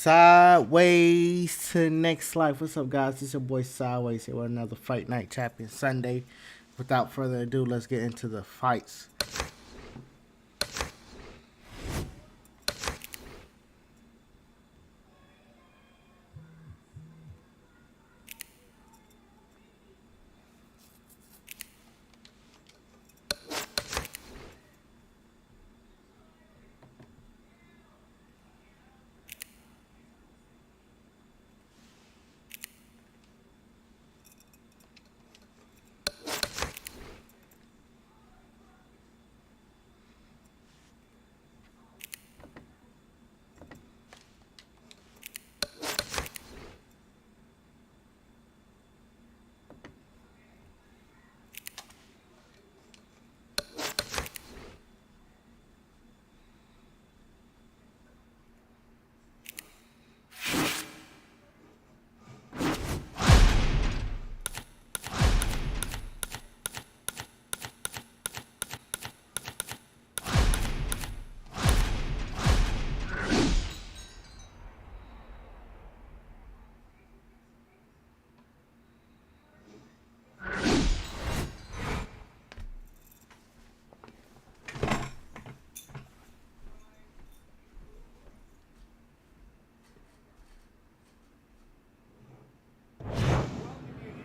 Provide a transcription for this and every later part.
Sideways to next life. What's up, guys? It's your boy Sideways here with another Fight Night Champion Sunday. Without further ado, let's get into the fights.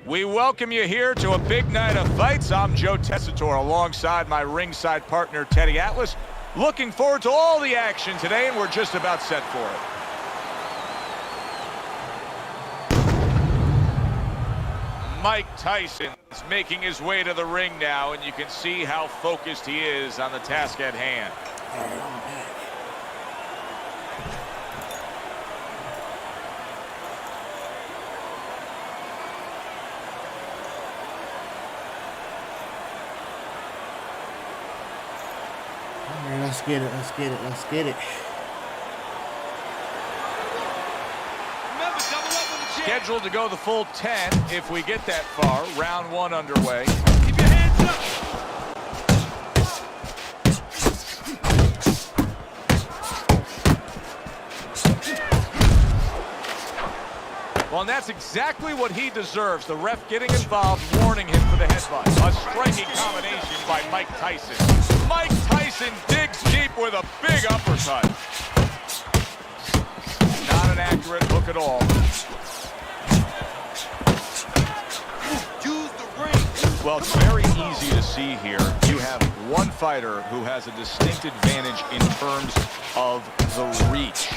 We welcome you here to a big night of fights. I'm Joe Tessitore alongside my ringside partner, Teddy Atlas. Looking forward to all the action today, and we're just about set for it. Mike Tyson is making his way to the ring now, and you can see how focused he is on the task at hand. Let's get it, let's get it, let's get it. Scheduled to go the full 10 if we get that far. Round one underway. Keep your hands up. Well, and that's exactly what he deserves. The ref getting involved, warning him for the headbutt. A striking combination by Mike Tyson. Mike Tyson digs deep with a big uppercut. Not an accurate hook at all. Use the ring. Well, it's very easy to see here. You have one fighter who has a distinct advantage in terms of the reach.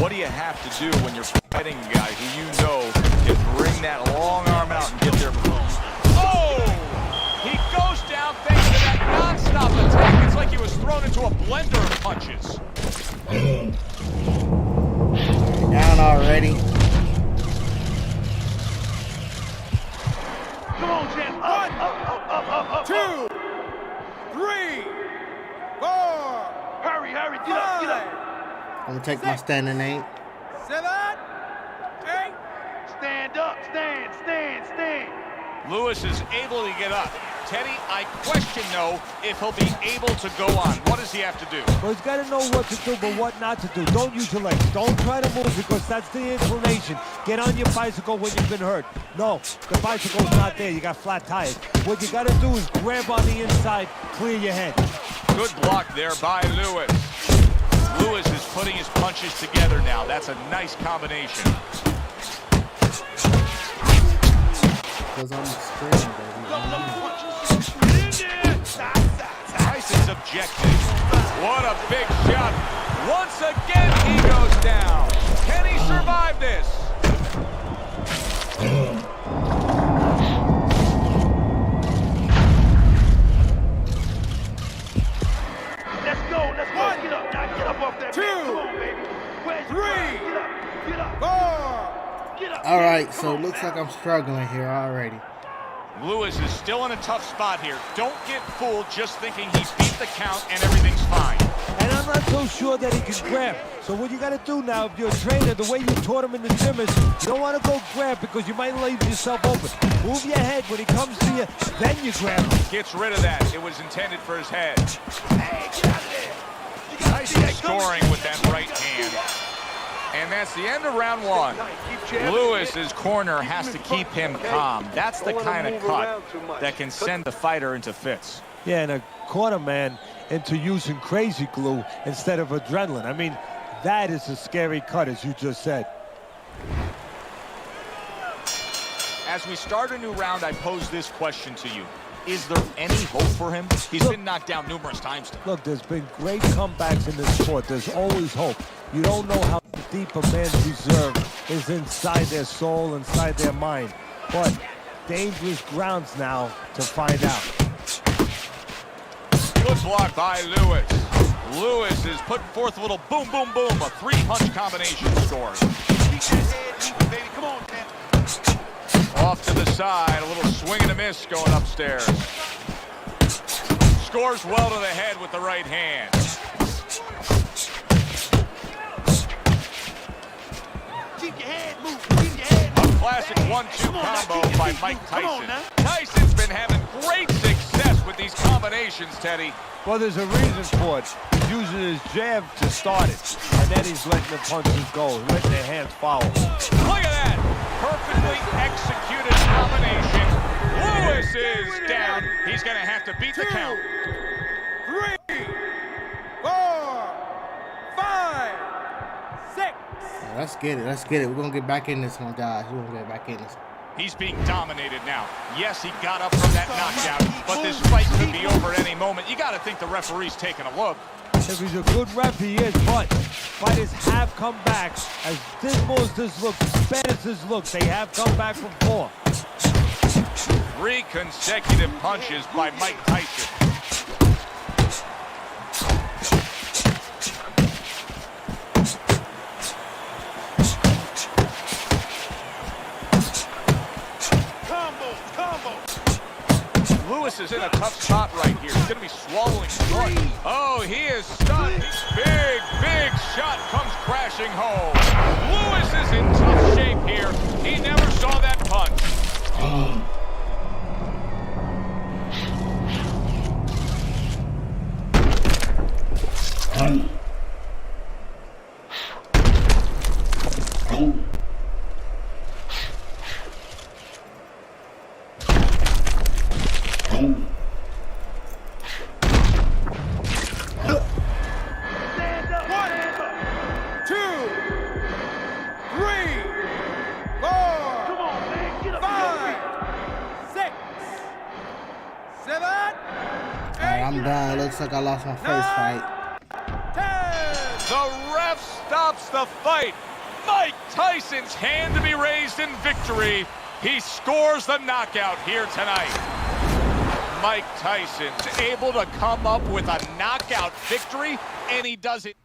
What do you have to do when you're fighting a guy who you know can bring that long arm out and get there? Oh! He goes down thanks to that non-stop attack. It's like he was thrown into a blender of punches. Down already. Come on, champ. Up. 2, 3, 4. Hurry. Get up. I'm gonna take my standing eight. 7, 8. Stand up. Stand. Lewis is able to get up. Teddy, I question, though, if he'll be able to go on. What does he have to do? Well, he's got to know what to do, but what not to do. Don't use your legs. Don't try to move because that's the inclination. Get on your bicycle when you've been hurt. No, the bicycle's not there. You got flat tires. What you got to do is grab on the inside, clear your head. Good block there by Lewis. Lewis is putting his punches together now. That's a nice combination. Because I'm screaming, baby. Tyson's objective. What a big shot. Once again, he goes down. Can he survive this? Let's go. Get up. Now get up off that 2, man. Come on, baby. 3, get up. 4. Get up. All right, so it looks like I'm struggling here already. Lewis is still in a tough spot here. Don't get fooled just thinking he beat the count and everything's fine. And I'm not so sure that he can grab. So what you got to do now, if you're a trainer, the way you taught him in the gym is you don't want to go grab because you might leave yourself open. Move your head when he comes to you, then you grab him. Gets rid of that. It was intended for his head. Hey, get out of there. Tyson scoring with that right hand. And that's the end of round one. Lewis's corner has to keep him calm. That's the kind of cut that can send the fighter into fits. Yeah, and a corner man into using crazy glue instead of adrenaline. I mean, that is a scary cut, as you just said. As we start a new round, I pose this question to you. Is there any hope for him? He's been knocked down numerous times. Look, there's been great comebacks in this sport. There's always hope. You don't know how deep a man's reserve is inside their soul, inside their mind. But dangerous grounds now to find out. Good block by Lewis. Lewis is putting forth a little boom, boom, boom. A three-punch combination scores. Come on, man. Off to the side, a little swing and a miss going upstairs. Scores well to the head with the right hand. Keep your head moving. Keep your head moving. A classic 1-2 combo by Mike Tyson. Tyson's been having great success with these combinations, Teddy. Well, there's a reason for it. He's using his jab to start it, and then he's letting the punches go, letting their hands follow. Look at that! Perfectly executed combination. Lewis is down. He's going to have to beat the count. 3, 4, 5, 6. Let's get it. Let's get it. We're going to get back in this one, guys. We're going to get back in this. He's being dominated now. Yes, he got up from that knockdown, but this fight could be over at any moment. You got to think the referee's taking a look. If he's a good ref, he is, but fighters have come back. As dismal as this looks, as bad as this looks, they have come back from 4. 3 consecutive punches by Mike Tyson. Lewis is in a tough spot right here. He's going to be swallowing blood. Oh, he is stunned. Big, big shot comes crashing home. Lewis is in tough shape here. He never saw that punch. I'm done. Looks like I lost my first fight. The ref stops the fight. Mike Tyson's hand to be raised in victory. He scores the knockout here tonight. Mike Tyson's able to come up with a knockout victory, and he does it.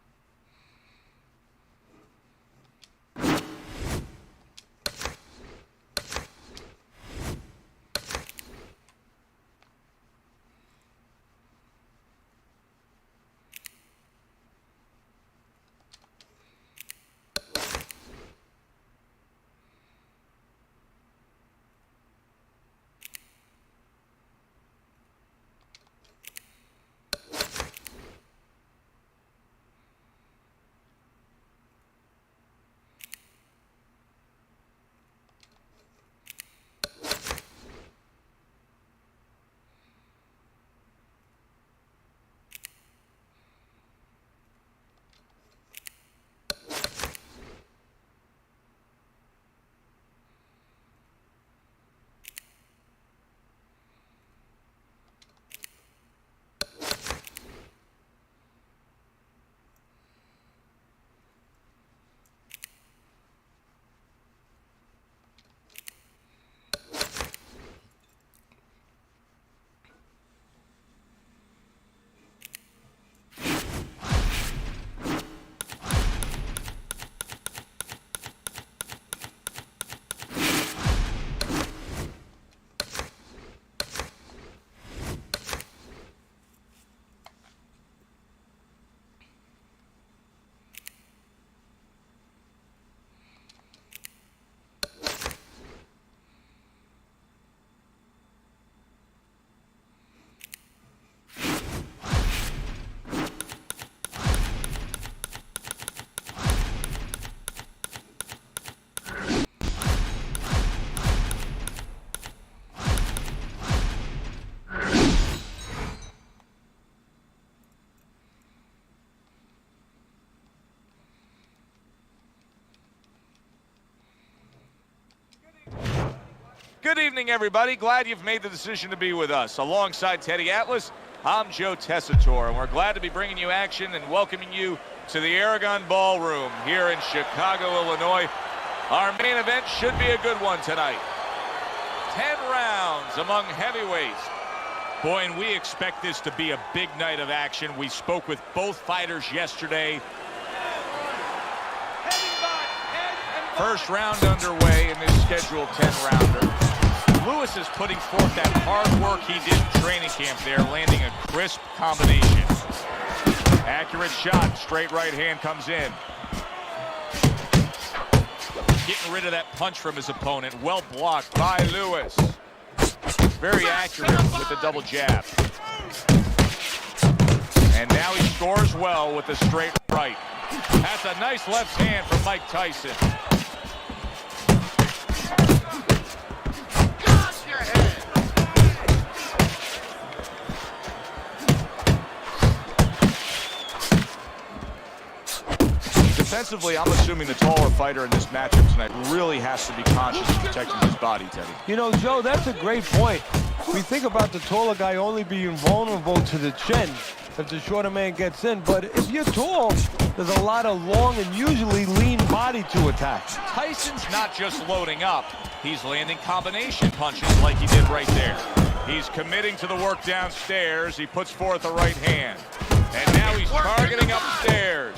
Good evening, everybody. Glad you've made the decision to be with us. Alongside Teddy Atlas, I'm Joe Tessitore, and we're glad to be bringing you action and welcoming you to the Aragon Ballroom here in Chicago, Illinois. Our main event should be a good one tonight. 10 rounds among heavyweights. Boy, and we expect this to be a big night of action. We spoke with both fighters yesterday. First round underway in this scheduled 10-rounder. Lewis is putting forth that hard work he did in training camp there, landing a crisp combination. Accurate shot, straight right hand comes in. Getting rid of that punch from his opponent. Well blocked by Lewis. Very accurate with the double jab. And now he scores well with the straight right. That's a nice left hand from Mike Tyson. Defensively, I'm assuming the taller fighter in this matchup tonight really has to be conscious of protecting his body, Teddy. You know, Joe, that's a great point. We think about the taller guy only being vulnerable to the chin if the shorter man gets in, but if you're tall, there's a lot of long and usually lean body to attack. Tyson's not just loading up, he's landing combination punches like he did right there. He's committing to the work downstairs. He puts forth the right hand. And now he's targeting upstairs.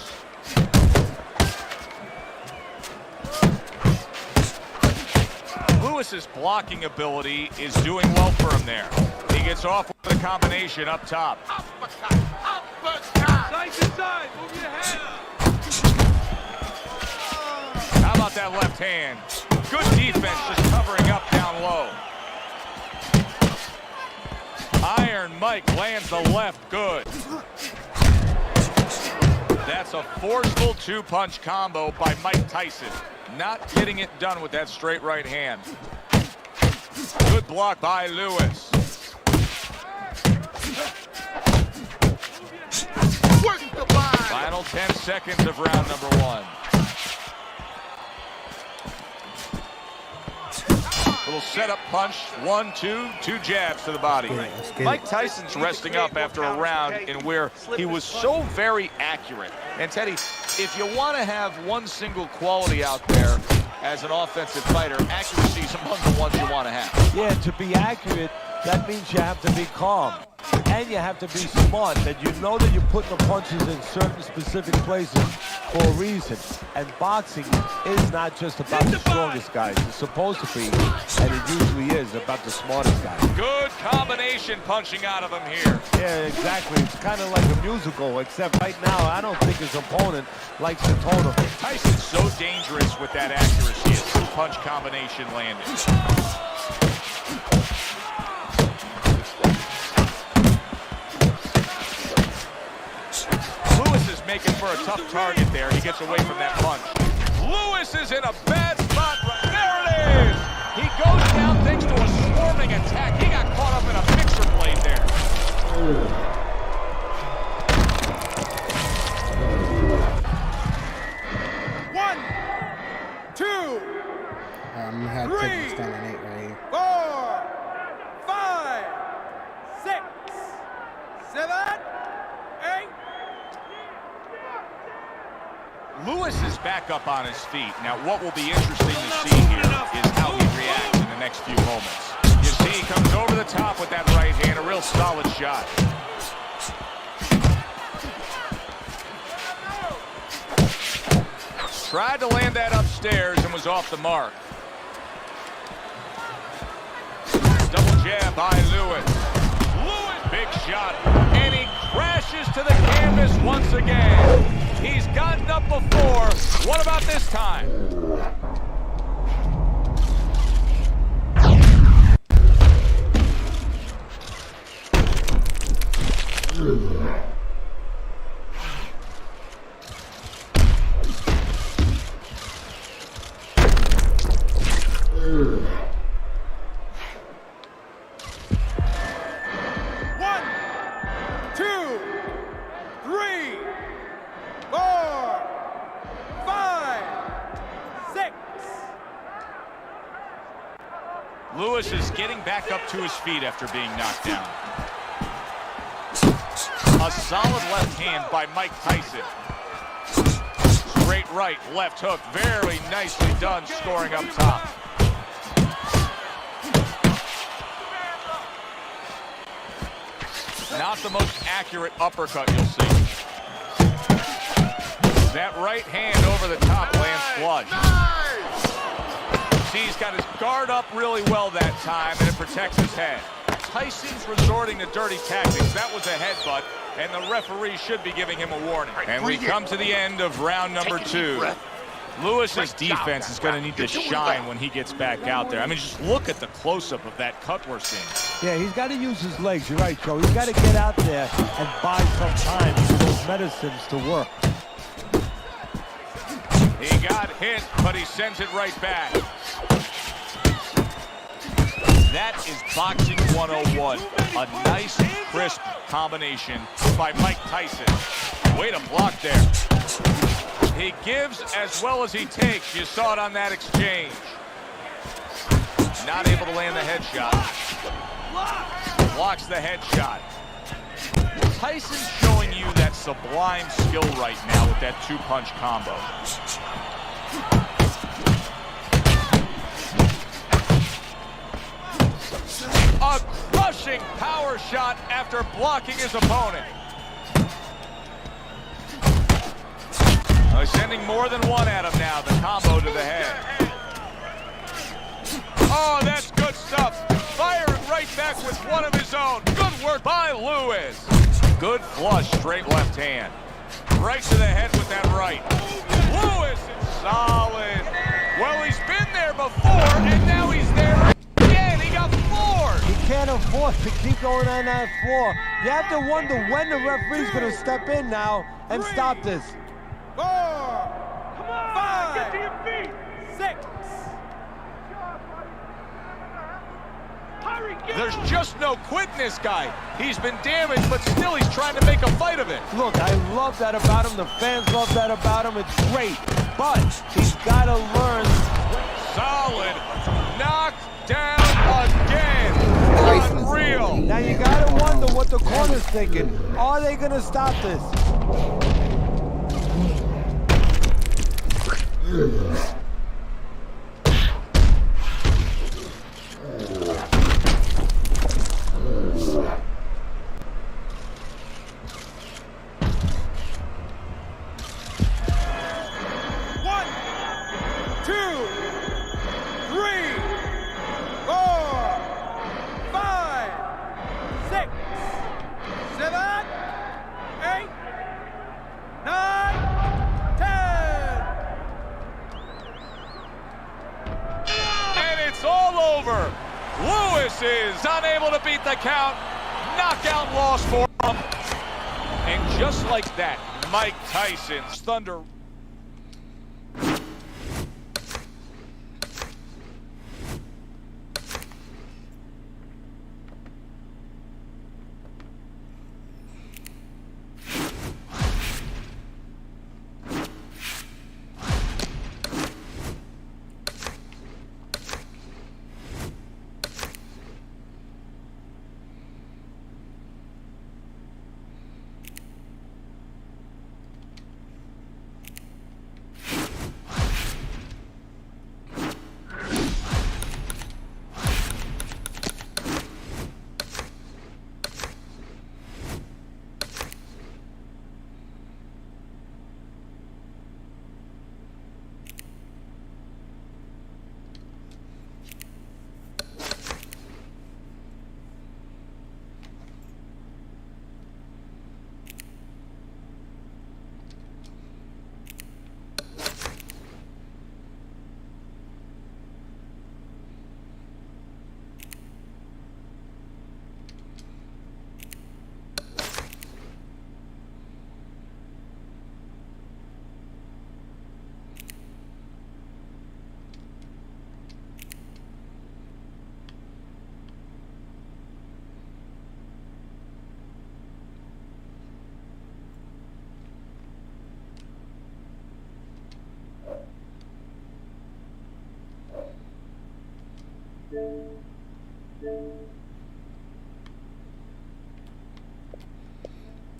Lewis's blocking ability is doing well for him there. He gets off with a combination up top. Uppercut, uppercut. Side to side, move your head. How about that left hand? Good defense, just covering up down low. Iron Mike lands the left, good. That's a forceful two-punch combo by Mike Tyson. Not getting it done with that straight right hand. Good block by Lewis. Final 10 seconds of round number one. Little setup punch, 1, 2, 2 jabs to the body. Mike Tyson's resting up after a round in where he was so very accurate. And Teddy, if you want to have one single quality out there as an offensive fighter, accuracy is among the ones you want to have. Yeah, to be accurate, that means you have to be calm. And you have to be smart, that you know that you're putting the punches in certain specific places for a reason. And boxing is not just about the strongest guys. It's supposed to be, and it usually is, about the smartest guys. Good combination punching out of him here. Yeah, exactly. It's kind of like a musical, except right now, I don't think his opponent likes to tone him. Tyson's so dangerous with that accuracy. A two-punch combination landed. Making for a tough target there. He gets away from that punch. Lewis is in a bad spot. There it is. He goes down thanks to a swarming attack. He got caught up in a mixer blade there. One, two, I'm gonna have to take this down at 8 right here. 4, 5, 6, 7, 8. Lewis is back up on his feet. Now, what will be interesting to see here is how he reacts in the next few moments. You see, he comes over the top with that right hand, a real solid shot. Tried to land that upstairs and was off the mark. Double jab by Lewis. Lewis, big shot, and he crashes to the canvas once again. He's gotten up before. What about this time? Lewis is getting back up to his feet after being knocked down. A solid left hand by Mike Tyson. Straight right, left hook. Very nicely done, scoring up top. Not the most accurate uppercut you'll see. That right hand over the top lands flush. See, he's got his guard up really well that time, and it protects his head. Tyson's resorting to dirty tactics. That was a headbutt, and the referee should be giving him a warning. And we come to the end of round number 2. Lewis's defense is going to need to shine when he gets back out there. I mean, just look at the close-up of that cut we're seeing. Yeah, he's got to use his legs. You're right, Joe. He's got to get out there and buy some time for those medicines to work. He got hit, but he sends it right back. That is boxing 101. A nice, crisp combination by Mike Tyson. Way to block there. He gives as well as he takes. You saw it on that exchange. Not able to land the headshot. Blocks the headshot. Tyson's showing you that sublime skill right now with that 2-punch combo. A crushing power shot after blocking his opponent. He's sending more than one at him now. The combo to the head. Oh, that's good stuff. Firing right back with one of his own. Good work by Lewis. Good flush, straight left hand. Right to the head with that right. Lewis is solid. Well, he's been there before, and now he's there again. He got floored. He can't afford to keep going on that floor. You have to wonder when the referee's going to step in now and stop this. 4, come on, 5, get to your feet. 6. Hurry, There's just no quit in this guy. He's been damaged, but still he's trying to make a fight of it. Look, I love that about him. The fans love that about him. It's great. But he's got to learn. Solid. Knocked down again. Unreal. Now you got to wonder what the corner's thinking. Are they going to stop this? Lewis is unable to beat the count. Knockout loss for him. And just like that, Mike Tyson's thunder.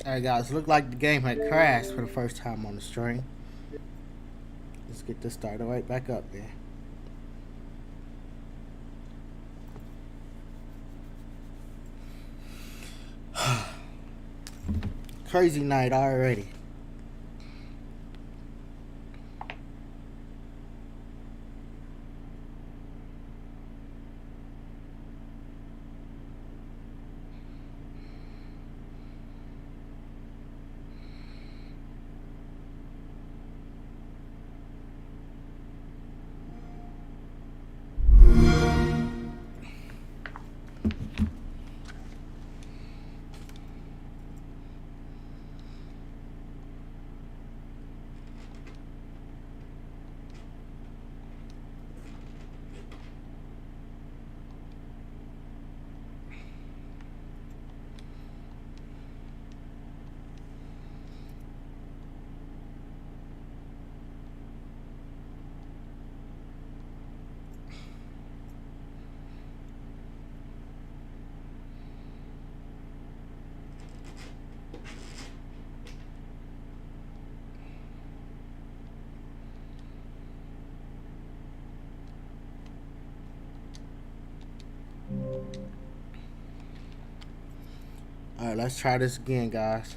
Alright guys, looked like the game had crashed for the first time on the stream. Let's get this started right back up there. Crazy night already. Alright, let's try this again, guys.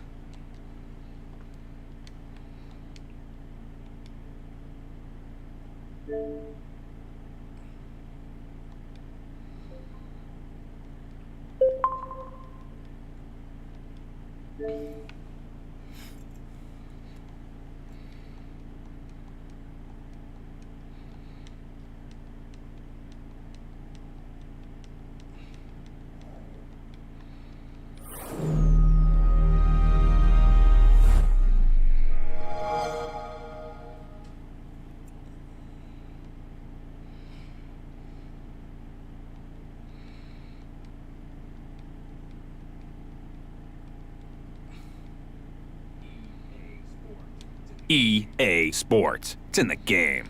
EA Sports. It's in the game.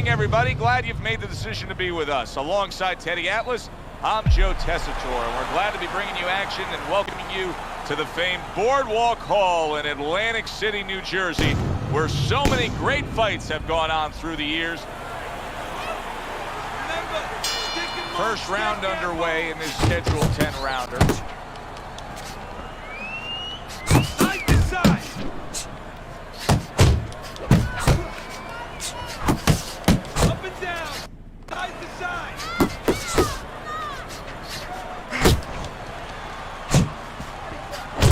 Everybody, glad you've made the decision to be with us. Alongside Teddy Atlas, I'm Joe Tessitore, and we're glad to be bringing you action and welcoming you to the famed Boardwalk Hall in Atlantic City, New Jersey, where so many great fights have gone on through the years. First round underway in this scheduled 10-rounder. Side to side. Up and down. Side to side.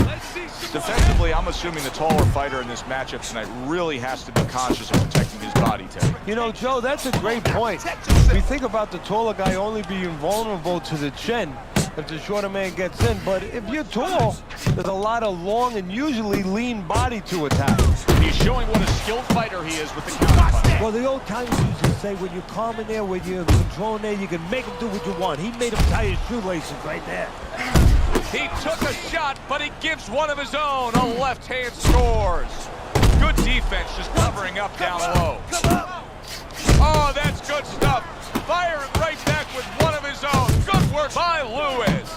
Let's see some Defensively, I'm assuming the taller fighter in this matchup tonight really has to be conscious of protecting his body, Teddy. You know, Joe, that's a great point. We think about the taller guy only being vulnerable to the chin, if the shorter man gets in. But if you're tall, there's a lot of long and usually lean body to attack. He's showing what a skilled fighter he is with the counterpunch. Well, the old timers used to say when you're calm in there, when you're controlling there, you can make him do what you want. He made him tie his shoelaces right there. He took a shot, but he gives one of his own. A left hand scores. Good defense, just covering up down low. Oh, that's good stuff. Firing right back with one of his own. Good work by Lewis.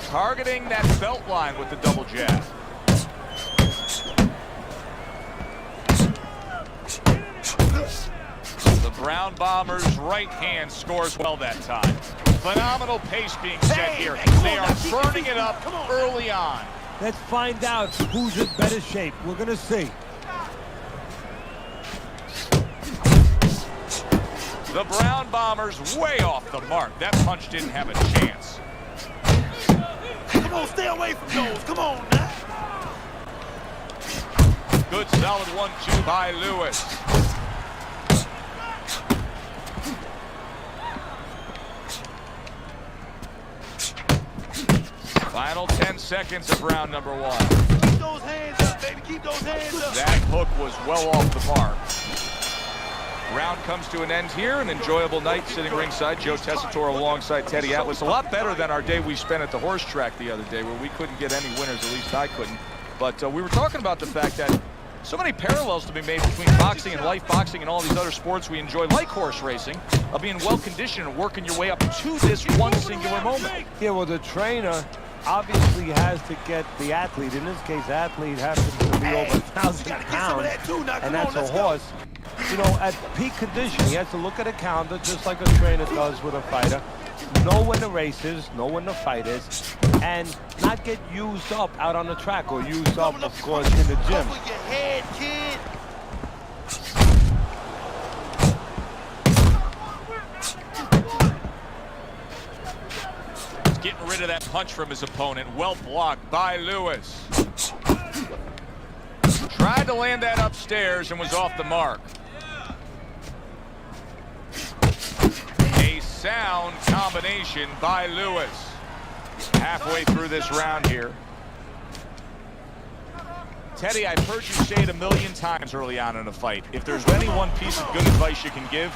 Targeting that belt line with the double jab. The Brown Bombers' right hand scores well that time. Phenomenal pace being set here. They are burning it up early on. Let's find out who's in better shape. We're going to see. The Brown Bombers way off the mark. That punch didn't have a chance. Come on, stay away from those. Come on now. Good solid 1-2 by Lewis. Final 10 seconds of round number 1. Keep those hands up, baby. Keep those hands up. That hook was well off the mark. Round comes to an end here. An enjoyable night sitting ringside. Joe Tessitore alongside Teddy Atlas. A lot better than our day we spent at the horse track the other day, where we couldn't get any winners. At least I couldn't. But we were talking about the fact that so many parallels to be made between boxing and life boxing and all these other sports we enjoy, like horse racing, of being well conditioned and working your way up to this one singular moment. Yeah, well, the trainer obviously has to get the athlete. In this case, the athlete happens to be over 1,000 pounds, and that's a horse. You know, at peak condition, he has to look at a calendar just like a trainer does with a fighter, know when the race is, know when the fight is, and not get used up out on the track or used up, of course, in the gym. Over your head, kid. Getting rid of that punch from his opponent. Well blocked by Lewis. Tried to land that upstairs and was off the mark. A sound combination by Lewis. Halfway through this round here. Teddy, I've heard you say it a million times early on in a fight. If there's any one piece of good advice you can give,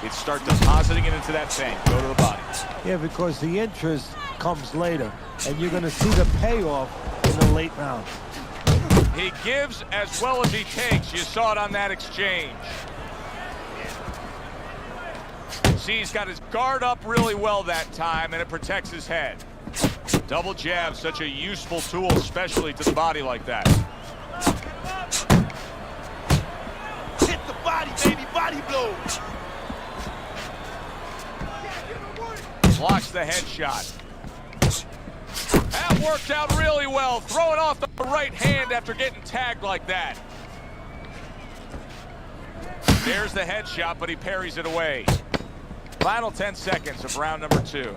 it's start depositing it into that tank. Go to the body. Yeah, because the interest comes later, and you're going to see the payoff in the late round. He gives as well as he takes. You saw it on that exchange. See, he's got his guard up really well that time, and it protects his head. Double jab, such a useful tool, especially to the body like that. Hit the body, baby. Body blows. Blocks the headshot. That worked out really well. Throwing off the right hand after getting tagged like that. There's the headshot, but he parries it away. Final 10 seconds of round number 2.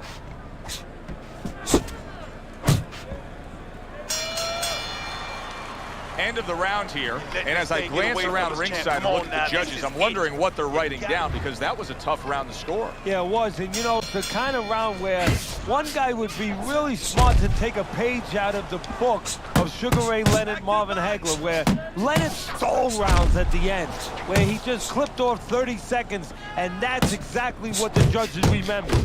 End of the round here, and as I glance around ringside and look at the judges, I'm wondering what they're writing down, because that was a tough round to score. Yeah, it was, and you know, it's the kind of round where one guy would be really smart to take a page out of the book of Sugar Ray Leonard, Marvin Hagler, where Leonard stole rounds at the end, where he just clipped off 30 seconds, and that's exactly what the judges remember.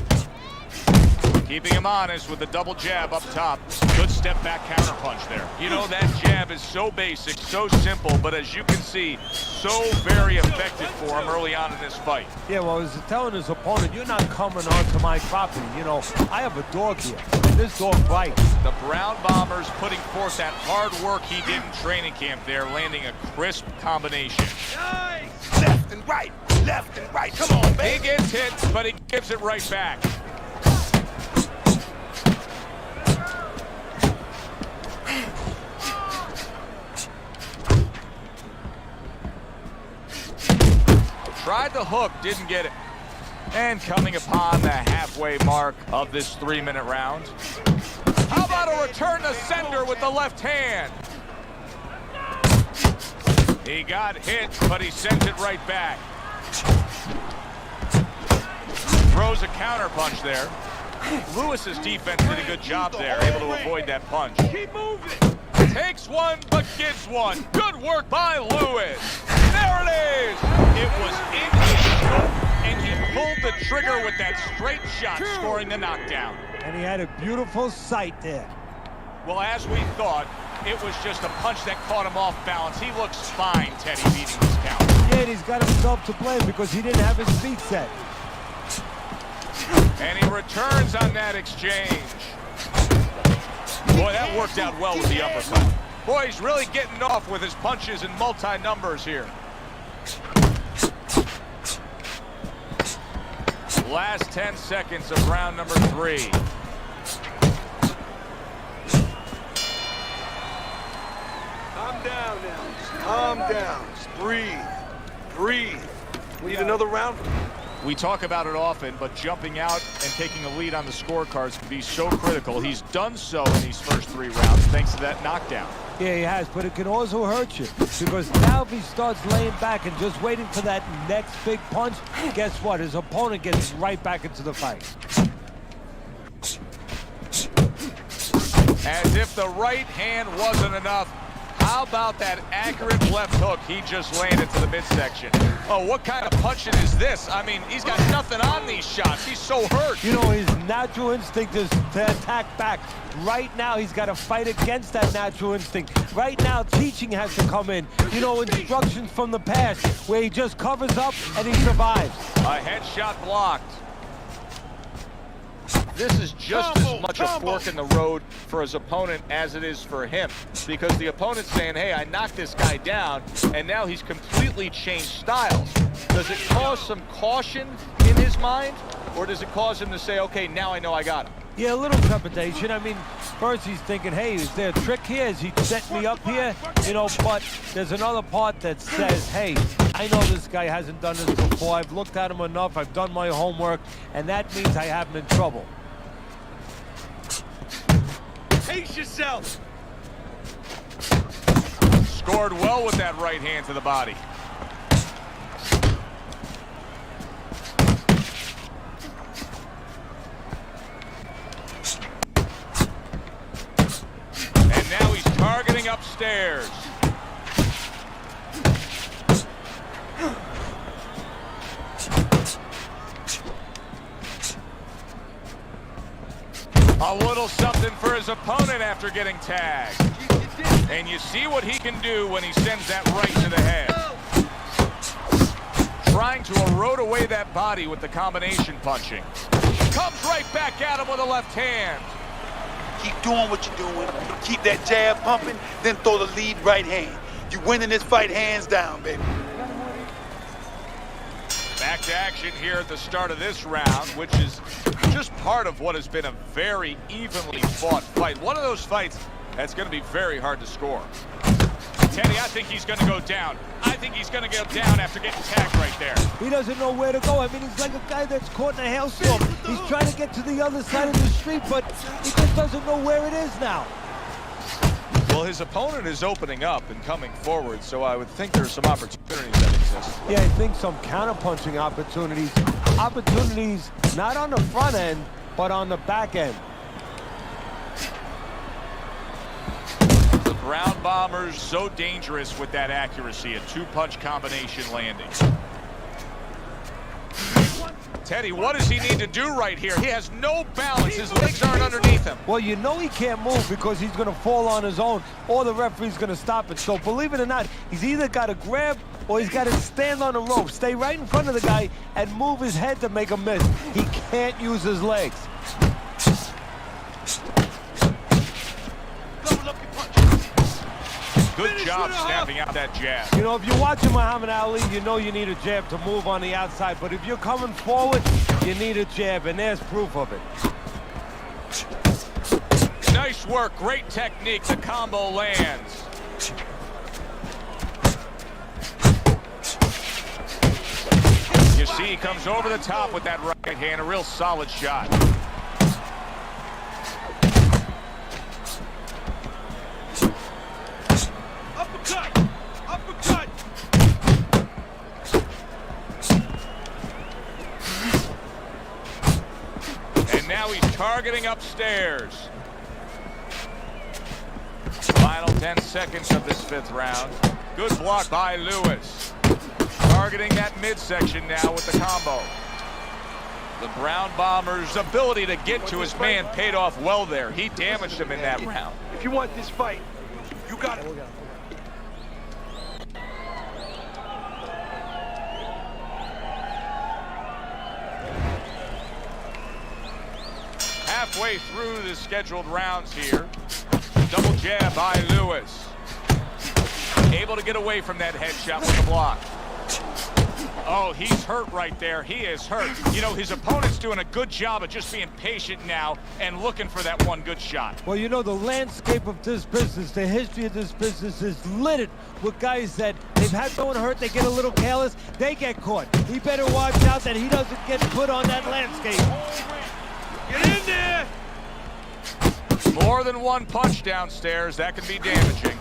Keeping him honest with the double jab up top. Good step back counter punch there. You know, that jab is so basic, so simple, but as you can see, so very effective for him early on in this fight. Yeah, well, he's telling his opponent, you're not coming onto my property. You know, I have a dog here, and this dog bites. The Brown Bombers putting forth that hard work he did in training camp there, landing a crisp combination. Nice. Left and right. Left and right. Come on, baby. He gets hit, but he gives it right back. Tried the hook, didn't get it. And coming upon the halfway mark of this 3-minute round. How about a return to sender with the left hand? He got hit, but he sent it right back. Throws a counter punch there. Lewis's defense did a good job there, able to avoid that punch. Keep moving. Takes one, but gets one. Good work by Lewis. There it is. It was in his scope, and he pulled the trigger with that straight shot, scoring the knockdown. And he had a beautiful sight there. Well, as we thought, it was just a punch that caught him off balance. He looks fine, Teddy, beating this count. Yeah, and he's got himself to blame because he didn't have his feet set. And he returns on that exchange. Boy, that worked out well with the uppercut. Boy, he's really getting off with his punches and multi-numbers here. Last 10 seconds of round number 3. Calm down now. Calm down. Just breathe. Breathe. We need another round. We talk about it often, but jumping out and taking a lead on the scorecards can be so critical. He's done so in these first 3 rounds thanks to that knockdown. Yeah, he has, but it can also hurt you because now if he starts laying back and just waiting for that next big punch, guess what? His opponent gets right back into the fight. As if the right hand wasn't enough, how about that accurate left hook he just landed to the midsection? Oh, what kind of punching is this? I mean, he's got nothing on these shots. He's so hurt. You know, his natural instinct is to attack back. Right now, he's got to fight against that natural instinct. Right now, teaching has to come in. You know, instructions from the past where he just covers up and he survives. A headshot blocked. This is just as much a fork in the road for his opponent as it is for him. Because the opponent's saying, hey, I knocked this guy down, and now he's completely changed styles. Does it cause some caution in his mind? Or does it cause him to say, okay, now I know I got him? Yeah, a little trepidation. I mean, first he's thinking, hey, is there a trick here? Is he setting me up here? You know, but there's another part that says, hey, I know this guy hasn't done this before. I've looked at him enough. I've done my homework. And that means I have him in trouble. Pace yourself. Scored well with that right hand to the body. And now he's targeting upstairs. A little something for his opponent after getting tagged. And you see what he can do when he sends that right to the head. Trying to erode away that body with the combination punching. Comes right back at him with a left hand. Keep doing what you're doing. Keep that jab pumping, then throw the lead right hand. You're winning this fight hands down, baby. Back to action here at the start of this round, which is just part of what has been a very evenly fought fight. One of those fights that's going to be very hard to score. Teddy, I think he's going to go down. I think he's going to go down after getting tagged right there. He doesn't know where to go. I mean, he's like a guy that's caught in a hailstorm. He's trying to get to the other side of the street, but he just doesn't know where it is now. Well, his opponent is opening up and coming forward, so I would think there's some opportunities that exist. Yeah, I think some counter-punching opportunities. Opportunities not on the front end, but on the back end. The ground bomber's so dangerous with that accuracy, a 2-punch combination landing. Teddy, what does he need to do right here? He has no balance. His legs aren't underneath him. Well, you know he can't move because he's going to fall on his own or the referee's going to stop it. So believe it or not, he's either got to grab or he's got to stand on the rope, stay right in front of the guy and move his head to make a miss. He can't use his legs. Good job snapping out that jab. You know, if you're watching Muhammad Ali, you know you need a jab to move on the outside. But if you're coming forward, you need a jab, and there's proof of it. Nice work, great technique. The combo lands. You see, he comes over the top with that right hand, a real solid shot. Uppercut! Uppercut! targeting upstairs. Final 10 seconds of this 5th round. Good block by Lewis. Targeting that midsection now with the combo. The Brown Bombers' ability to get to his man paid off well there. He damaged him in that round. If you want this fight, you got it. Halfway through the scheduled rounds here. Double jab by Lewis. Able to get away from that headshot with the block. Oh, he's hurt right there. He is hurt. You know, his opponent's doing a good job of just being patient now and looking for that one good shot. Well, you know, the landscape of this business, the history of this business is littered with guys that they've had someone hurt, they get a little careless, they get caught. He better watch out that he doesn't get put on that landscape. Get in there! More than one punch downstairs. That can be damaging.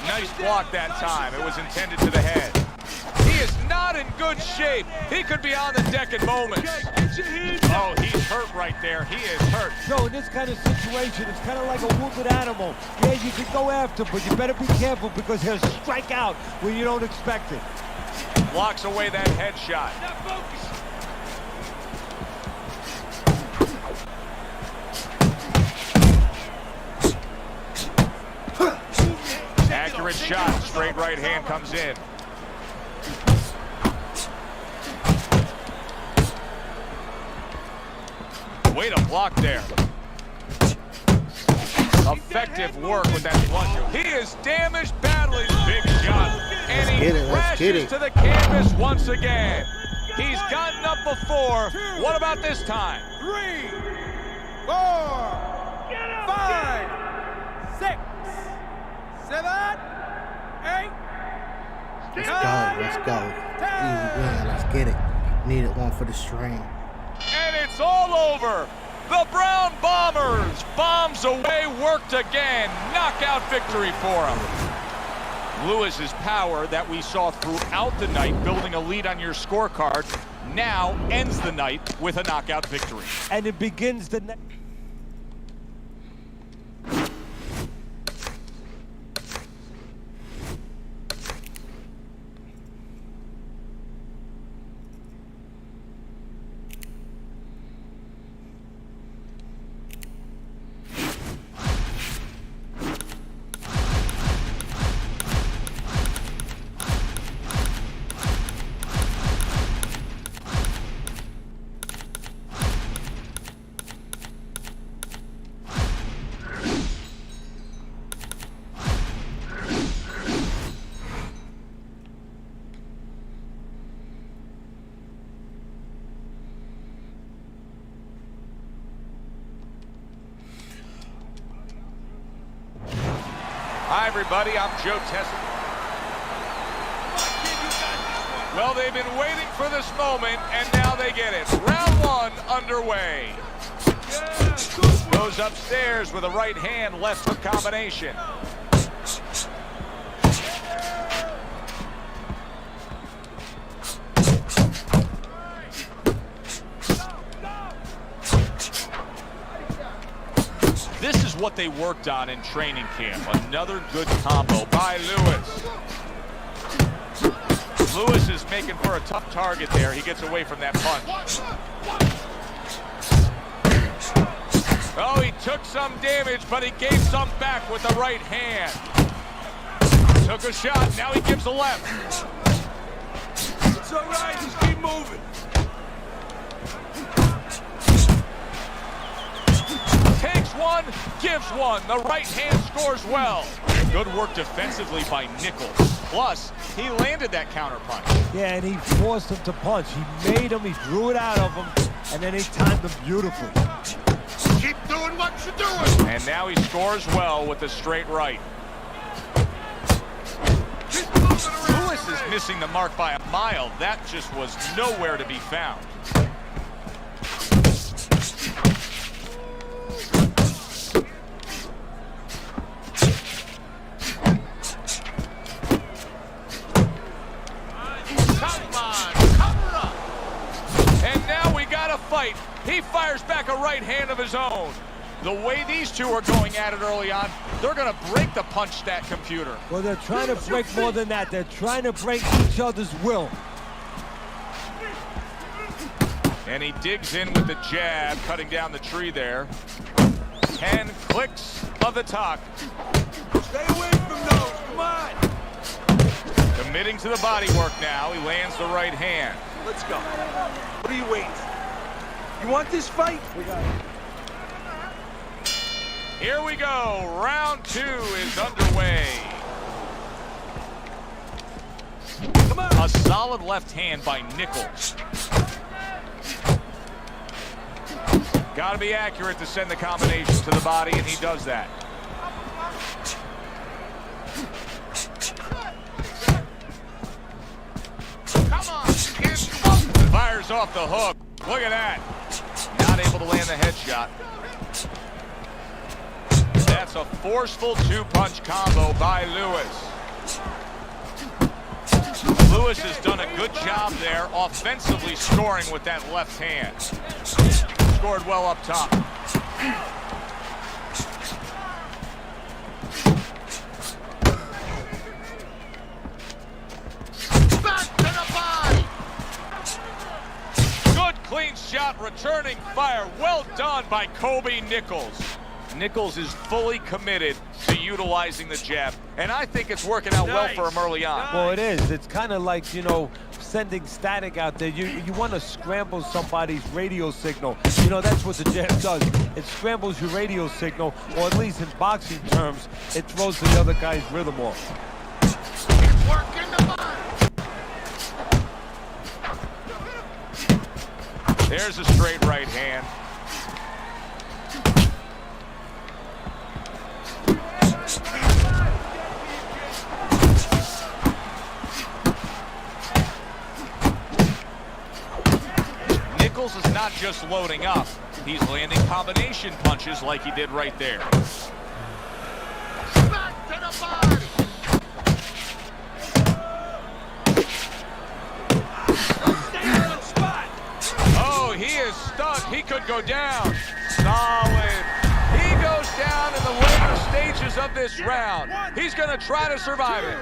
Nice block that time. It was intended to the head. He is not in good shape. He could be on the deck in moments. Oh, he's hurt right there. He is hurt. So in this kind of situation, it's kind of like a wounded animal. Yeah, you can go after him, but you better be careful because he'll strike out when you don't expect it. Blocks away that headshot. Accurate shot. Straight right hand comes in. Way to block there. Effective work with that plunge. He is damaged badly. Big shot. And he crashes to the canvas once again. He's gotten up before. What about this time? 3, 4, 5, 6, 7, 8. Let's go. Easy win. Let's get it. Needed one for the stream. And it's all over. The Brown Bombers bombs away, worked again. Knockout victory for him. Lewis's power that we saw throughout the night, building a lead on your scorecard, now ends the night with a knockout victory. And it begins the next. Hi, everybody. I'm Joe Tessa. Well, they've been waiting for this moment, and now they get it. Round 1 underway. Goes upstairs with a right hand, left hook combination. This is what they worked on in training camp. Another good combo by Lewis. Lewis is making for a tough target there. He gets away from that punch. Oh, he took some damage, but he gave some back with the right hand. Took a shot, now he gives a left. It's all right, just keep moving. Takes one, gives one. The right hand scores well. Good work defensively by Nichols. Plus, he landed that counter punch. Yeah, and he forced him to punch. He made him, he drew it out of him, and then he timed him beautifully. Keep doing what you're doing. And now he scores well with the straight right. Lewis is missing the mark by a mile. That just was nowhere to be found. fight, he fires back a right hand of his own. The way these two are going at it early on, they're going to break the punch stat computer. Well, they're trying to break more than that. They're trying to break each other's will. And he digs in with the jab, cutting down the tree there. 10 clicks of the talk. Stay away from those. Come on. Committing to the body work now. He lands the right hand. Let's go. What are you waiting for? You want this fight? We got it. Here we go. Round 2 is underway. Come on. A solid left hand by Nichols. Got to be accurate to send the combination to the body, and he does that. Come on. Fires off the hook. Look at that. Not able to land the headshot. That's a forceful two-punch combo by Lewis. Lewis has done a good job there offensively scoring with that left hand. Scored well up top. Back to the body. Good clean shot, returning fire. Well done by Kobe Nichols. Nichols is fully committed to utilizing the jab, and I think it's working out well for him early on. Well, it is. It's kind of like, you know, sending static out there. You want to scramble somebody's radio signal. You know, that's what the jab does. It scrambles your radio signal, or at least in boxing terms, it throws the other guy's rhythm off. It's working the body. There's a straight right hand. Nichols is not just loading up, he's landing combination punches like he did right there. Back to the body. Oh, he is stuck. He could go down. Solid. He goes down in the later stages of this round. He's going to try to survive it.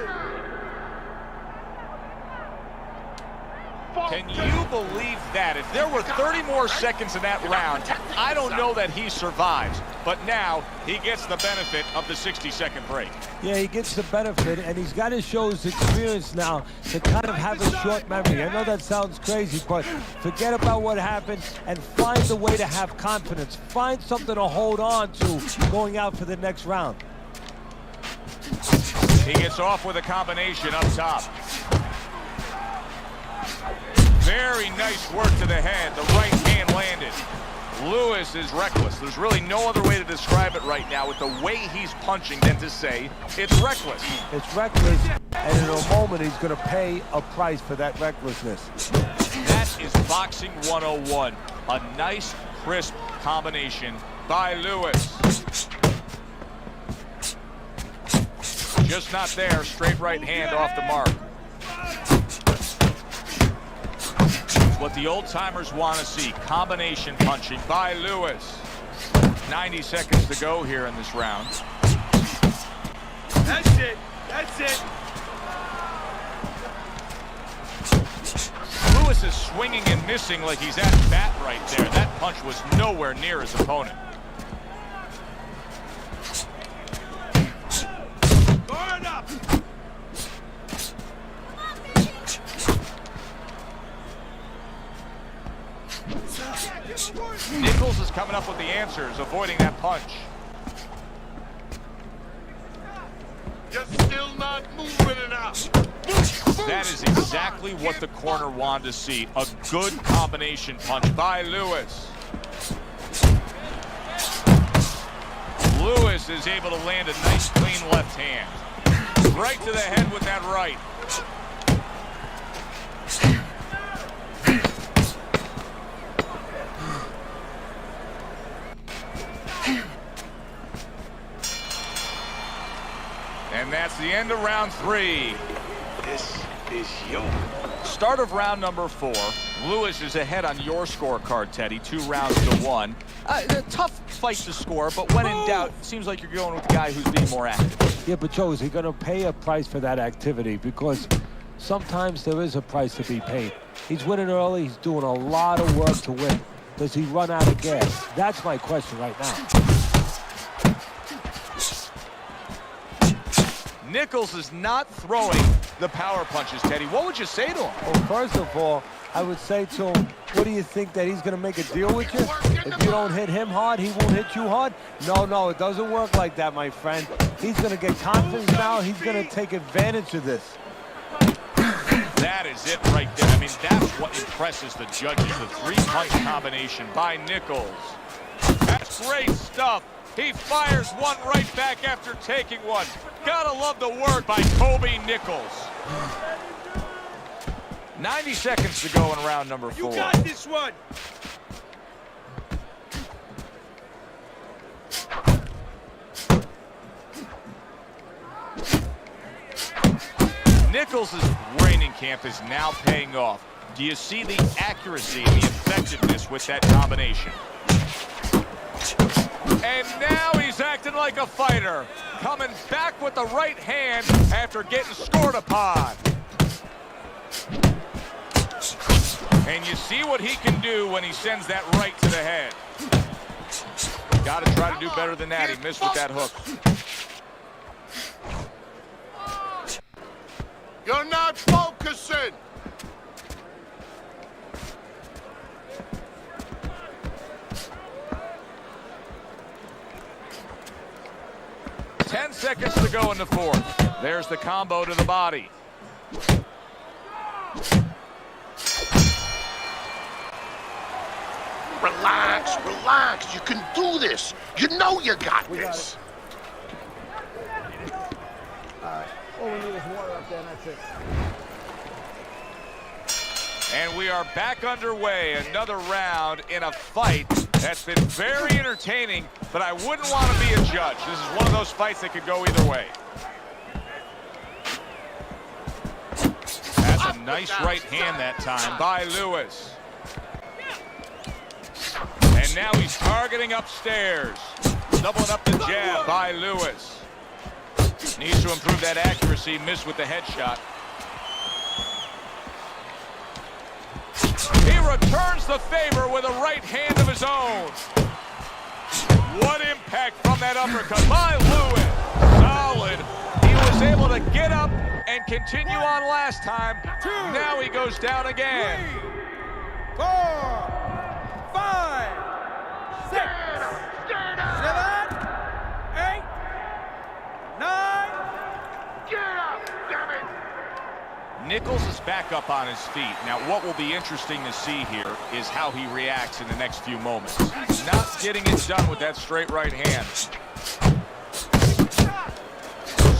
Can you believe that? If there were 30 more seconds in that round, I don't know that he survives. But now he gets the benefit of the 60-second break. Yeah, he gets the benefit, and he's got to show his experience now to kind of have a short memory. I know that sounds crazy, but forget about what happened and find a way to have confidence. Find something to hold on to going out for the next round. He gets off with a combination up top. Very nice work to the head. The right hand landed. Lewis is reckless. There's really no other way to describe it right now with the way he's punching than to say it's reckless. It's reckless, and in a moment he's going to pay a price for that recklessness. That is Boxing 101. A nice, crisp combination by Lewis. Just not there. Straight right hand off the mark. What the old-timers want to see, combination punching by Lewis. 90 seconds to go here in this round. That's it. That's it. Lewis is swinging and missing like he's at bat right there. That punch was nowhere near his opponent. Guard up. Nichols is coming up with the answers, avoiding that punch. You're still not moving enough. That is exactly what the corner wanted to see. A good combination punch by Lewis. Lewis is able to land a nice clean left hand. Right to the head with that right. And that's the end of round 3. This is your start of round number 4. Lewis is ahead on your scorecard, Teddy. 2 rounds to 1. A tough fight to score, but when in doubt, it seems like you're going with the guy who's being more active. Yeah, but Joe, is he going to pay a price for that activity? Because sometimes there is a price to be paid. He's winning early. He's doing a lot of work to win. Does he run out of gas? That's my question right now. Nichols is not throwing the power punches, Teddy. What would you say to him? Well, first of all, I would say to him, what do you think, that he's going to make a deal with you? If you don't hit him hard, he won't hit you hard? No, it doesn't work like that, my friend. He's going to get confidence now. He's going to take advantage of this. That is it right there. I mean, that's what impresses the judges, the 3-punch combination by Nichols. That's great stuff. He fires one right back after taking one. Gotta love the work by Kobe Nichols. 90 seconds to go in round number 4. You got this one. Nichols' training camp is now paying off. Do you see the accuracy and the effectiveness with that combination? And now he's acting like a fighter, coming back with the right hand after getting scored upon. And you see what he can do when he sends that right to the head. Got to try to do better than that. He missed with that hook. You're not focusing. Ten seconds to go in the 4th. There's the combo to the body. Relax. You can do this. You know you got this. All we need is water up there, and that's it. And we are back underway. Another round in a fight that's been very entertaining, but I wouldn't want to be a judge. This is one of those fights that could go either way. That's a nice right hand that time by Lewis. And now he's targeting upstairs. Doubling up the jab by Lewis. Needs to improve that accuracy. Missed with the headshot. He returns the favor with a right hand of his own. What impact from that uppercut by Lewis. Solid. He was able to get up and continue on last time. Now he goes down again. 3, 4, 5, 6, 7, 8, 9. Get up, damn it. Nichols is back up on his feet. Now, what will be interesting to see here is how he reacts in the next few moments. Not getting it done with that straight right hand.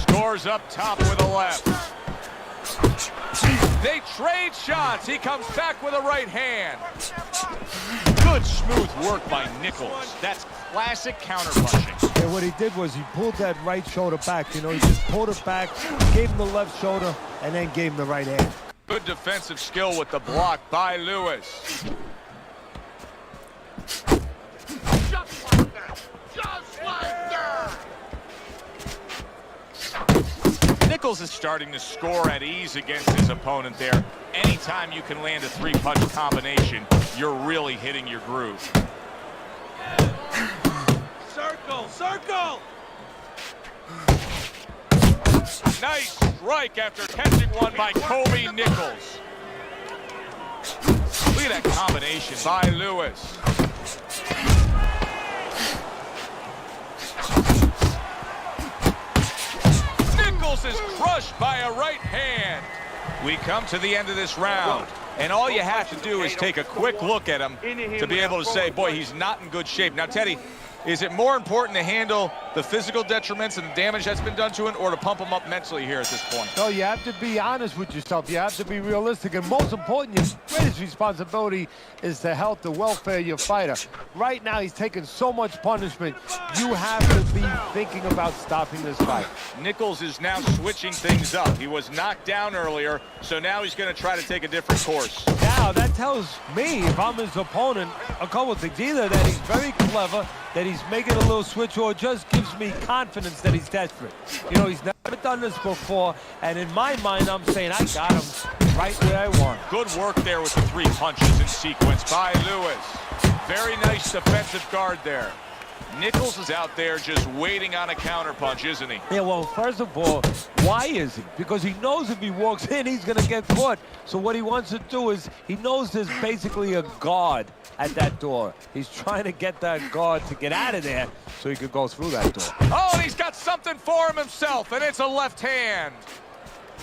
Scores up top with a left. They trade shots. He comes back with a right hand. Good smooth work by Nichols. That's classic counterpunching. And what he did was he pulled that right shoulder back. You know, he just pulled it back, gave him the left shoulder, and then gave him the right hand. Good defensive skill with the block by Lewis. Just like that. Just like that. Nichols is starting to score at ease against his opponent there. Anytime you can land a 3-punch combination, you're really hitting your groove. Circle. Nice strike after catching one by Kobe Nichols. Look at that combination by Lewis. Nichols is crushed by a right hand. We come to the end of this round, and all you have to do is take a quick look at him to be able to say, boy, he's not in good shape. Now, Teddy, Is it more important to handle the physical detriments and the damage that's been done to him, or to pump him up mentally here at this point? No, you have to be honest with yourself. You have to be realistic. And most important, your greatest responsibility is to help the welfare of your fighter. Right now, he's taking so much punishment. You have to be thinking about stopping this fight. Nichols is now switching things up. He was knocked down earlier, so now he's going to try to take a different course. Now, that tells me, if I'm his opponent, a couple of things. Either that he's very clever, that he's making a little switch, or just gives me confidence that he's desperate. You know, he's never done this before, and in my mind, I'm saying, I got him right where I want him. Good work there with the 3 punches in sequence by Lewis. Very nice defensive guard there. Nichols is out there just waiting on a counterpunch, isn't he? Yeah, well, first of all, why is he? Because he knows if he walks in, he's going to get caught. So what he wants to do is, he knows there's basically a guard at that door. He's trying to get that guard to get out of there so he could go through that door. Oh, and he's got something for him himself, and it's a left hand.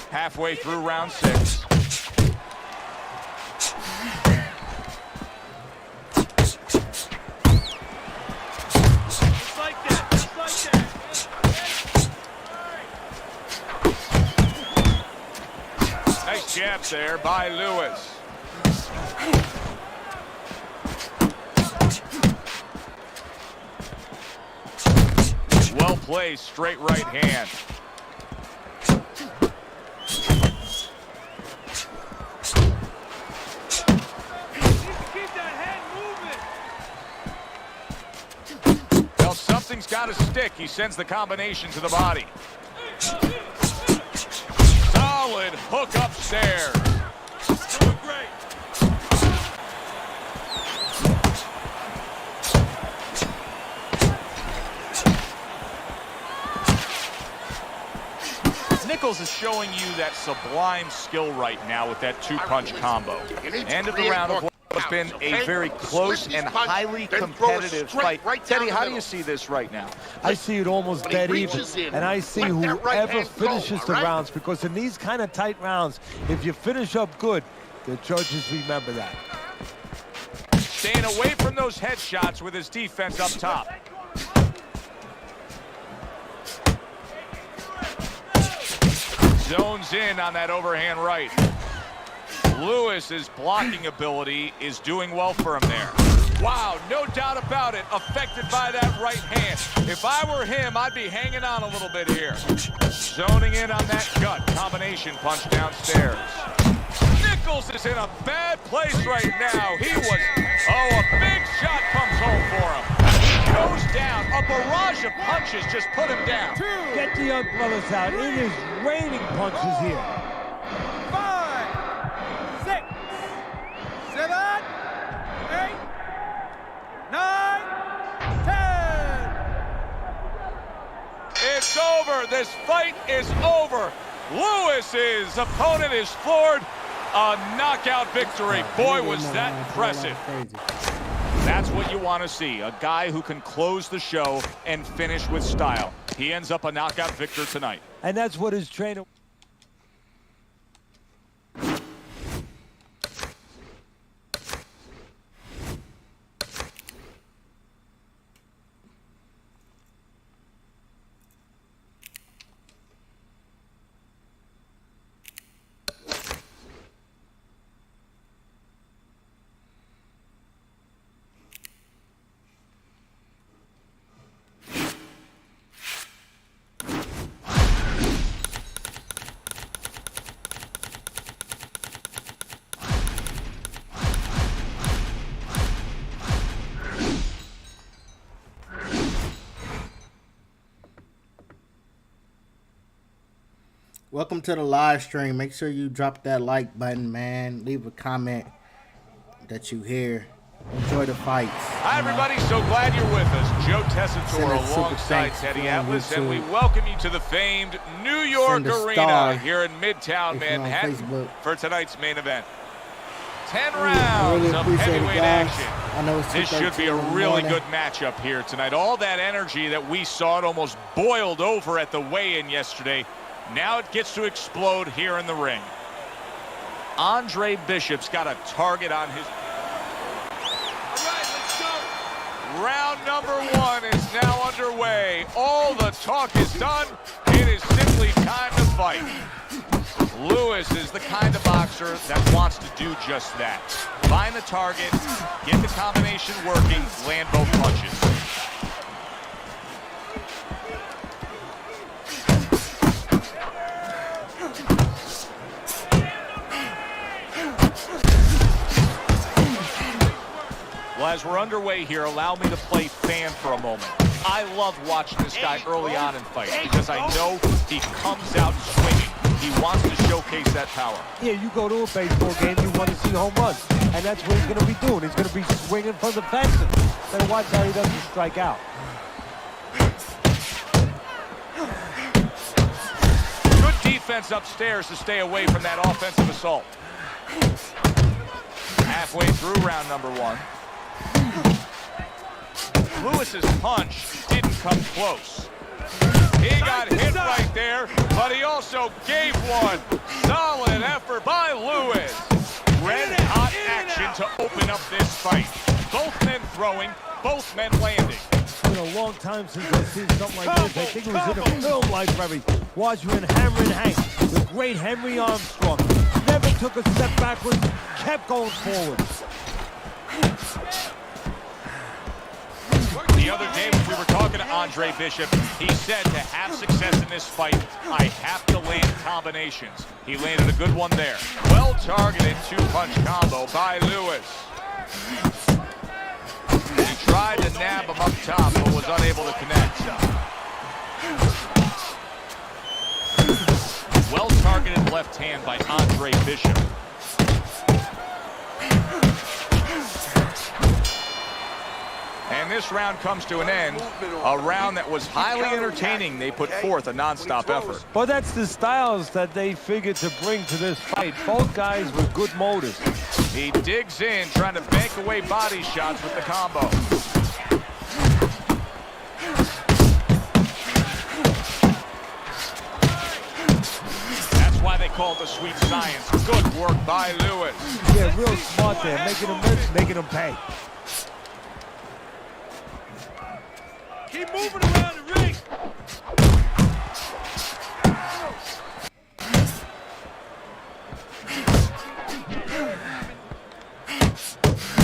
Halfway through round 6. Nice jab there by Lewis. Well placed, straight right hand. Keep that head moving. Well, something's got to stick. He sends the combination to the body. Solid hook upstairs. Doing great. Nichols is showing you that sublime skill right now with that 2-punch combo. End of the round of what has been a very close and highly competitive fight. Teddy, how do you see this right now? I see it almost dead even, and I see whoever finishes the rounds, because in these kind of tight rounds, if you finish up good, the judges remember that. Staying away from those headshots with his defense up top. Zones in on that overhand right. Lewis's blocking ability is doing well for him there. Wow, no doubt about it, affected by that right hand. If I were him, I'd be hanging on a little bit here. Zoning in on that gut, combination punch downstairs. Nichols is in a bad place right now. He was, a big shot comes home for him. Goes down, a barrage of punches just put him down. Get the young brothers out. It is raining punches here. 5, 6, 7, 8, 9, 10. It's over. This fight is over. Lewis's opponent is floored. A knockout victory. Boy, was that impressive. That's what you want to see. A guy who can close the show and finish with style. He ends up a knockout victor tonight. And that's what his trainer... Welcome to the live stream. Make sure you drop that like button, man. Leave a comment that you hear. Enjoy the fights. Hi, everybody. So glad you're with us. Joe Tessitore alongside Teddy Atlas, and we welcome you to the famed New York Arena here in Midtown Manhattan for tonight's main event. 10 rounds of heavyweight action. This should be a really good matchup here tonight. All that energy that we saw, it almost boiled over at the weigh-in yesterday. Now it gets to explode here in the ring. Andre Bishop's got a target on his... All right, let's go. Round number 1 is now underway. All the talk is done. It is simply time to fight. Lewis is the kind of boxer that wants to do just that. Find the target, get the combination working, land both punches. Well, as we're underway here, allow me to play fan for a moment. I love watching this guy early on in fights because I know he comes out swinging. He wants to showcase that power. Yeah, you go to a baseball game, you want to see home runs. And that's what he's going to be doing. He's going to be swinging for the fences. Then watch how he doesn't strike out. Good defense upstairs to stay away from that offensive assault. Halfway through round number 1. Lewis's punch didn't come close. He got hit right there, but he also gave one. Solid effort by Lewis. Red hot action to open up this fight. Both men throwing, both men landing. It's been a long time since I've seen something like this. I think it was in a film library. Watching Hammer and Hank, the great Henry Armstrong. Never took a step backwards, kept going forward. The other day when we were talking to Andre Bishop, he said to have success in this fight, I have to land combinations. He landed a good one there. Well-targeted two-punch combo by Lewis. He tried to nab him up top, but was unable to connect. Well-targeted left hand by Andre Bishop. And this round comes to an end. A round that was highly entertaining. They put forth a non-stop effort. But that's the styles that they figured to bring to this fight. Both guys with good motives. He digs in, trying to bank away body shots with the combo. That's why they call it the sweet science. Good work by Lewis. Yeah, real smart there. Making them miss, making them pay. Keep moving around the ring.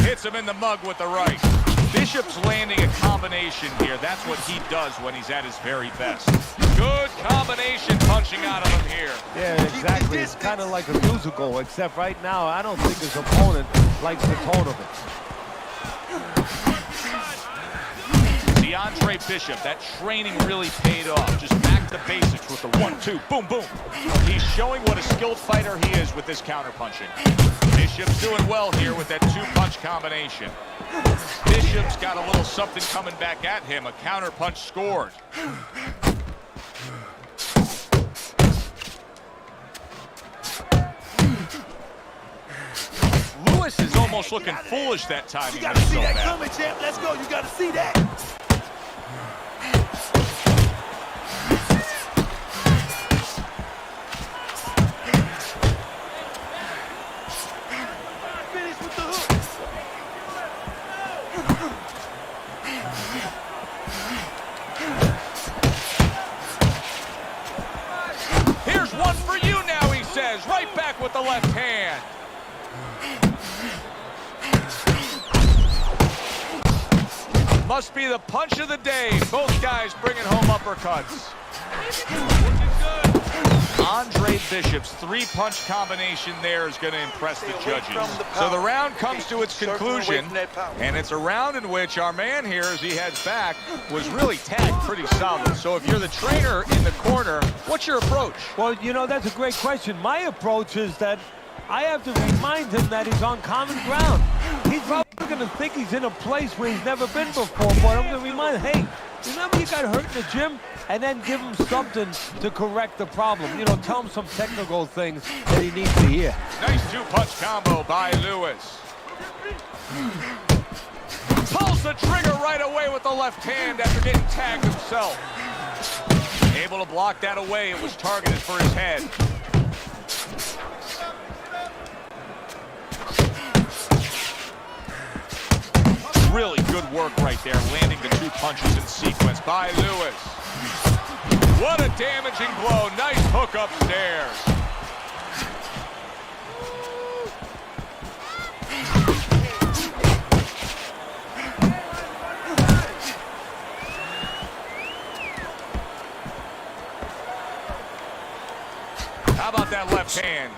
Hits him in the mug with the right. Bishop's landing a combination here. That's what he does when he's at his very best. Good combination punching out of him here. Yeah, exactly. It's kind of like a musical, except right now, I don't think his opponent likes the tone of it. Andre Bishop, that training really paid off. Just back to basics with the 1-2, boom, boom. He's showing what a skilled fighter he is with this counterpunching. Bishop's doing well here with that two-punch combination. Bishop's got a little something coming back at him. A counterpunch scored. Lewis is almost looking foolish that time. You gotta see that coming, champ. Let's go. You gotta see that. Finish with the hook. Here's one for you now, he says. Right back with the left hand. Must be the punch of the day. Both guys bringing home uppercuts. Andre Bishop's three-punch combination there is going to impress the judges. So the round comes to its conclusion, and it's a round in which our man here, as he heads back, was really tagged pretty solid. So if you're the trainer in the corner, what's your approach? Well, you know, that's a great question. My approach is that I have to remind him that he's on common ground. He's probably going to think he's in a place where he's never been before, but I'm going to remind him, hey, remember you got hurt in the gym? And then give him something to correct the problem. You know, tell him some technical things that he needs to hear. Nice two-punch combo by Lewis. Pulls the trigger right away with the left hand after getting tagged himself. Able to block that away. It was targeted for his head. Really good work right there, landing the 2 punches in sequence by Lewis. What a damaging blow. Nice hook upstairs. How about that left hand?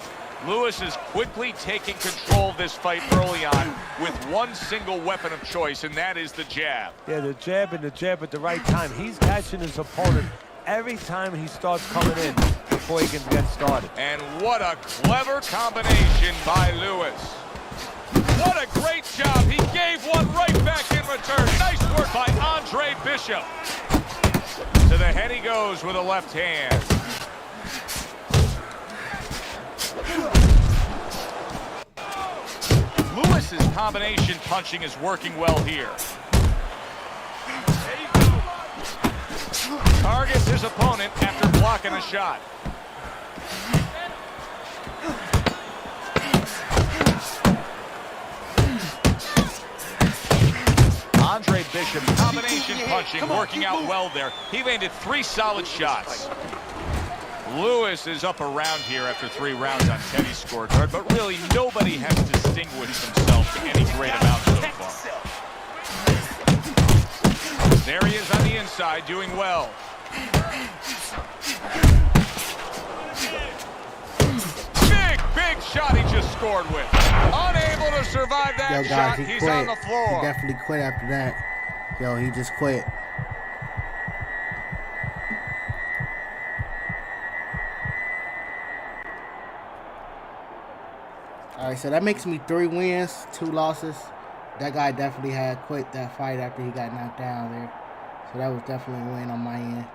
Lewis is quickly taking control of this fight early on with one single weapon of choice, and that is the jab. Yeah, the jab and the jab at the right time. He's catching his opponent every time he starts coming in before he can get started. And what a clever combination by Lewis. What a great job. He gave one right back in return. Nice work by Andre Bishop. To the head he goes with a left hand. Lewis's combination punching is working well here. Targets his opponent after blocking a shot. Andre Bishop, combination punching, working out well there. He landed 3 solid shots. Lewis is up around here after 3 rounds on Teddy's scorecard, but really nobody has distinguished himself to any great amount so far. There he is on the inside, doing well. Big shot he just scored with. Unable to survive that Yo, shot. guys, he He's quit. on the floor. He definitely quit after that. Yo, he just quit. All right, so that makes me 3 wins, 2 losses. That guy definitely had quit that fight after he got knocked down there. So that was definitely a win on my end.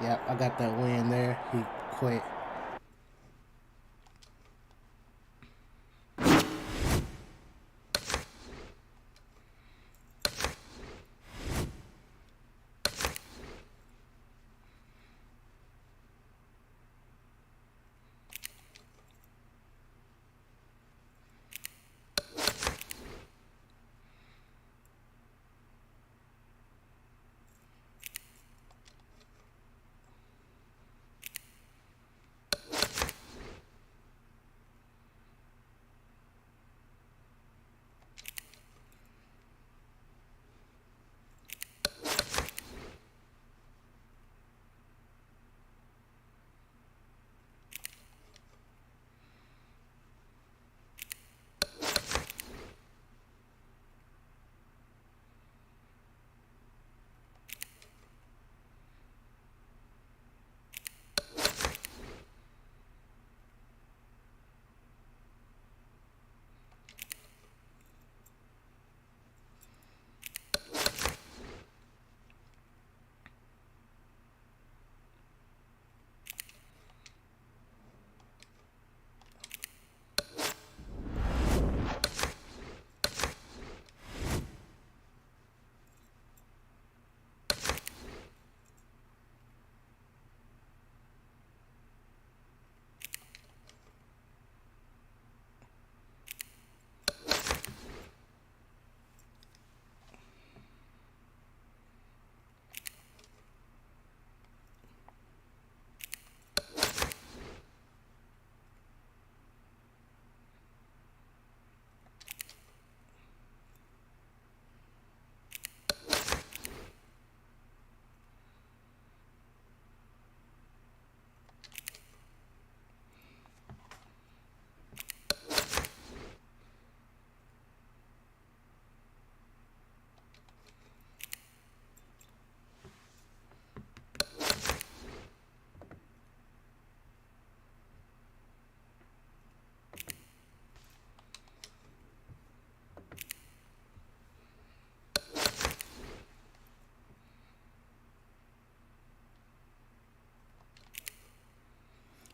Yep, I got that win there. He quit.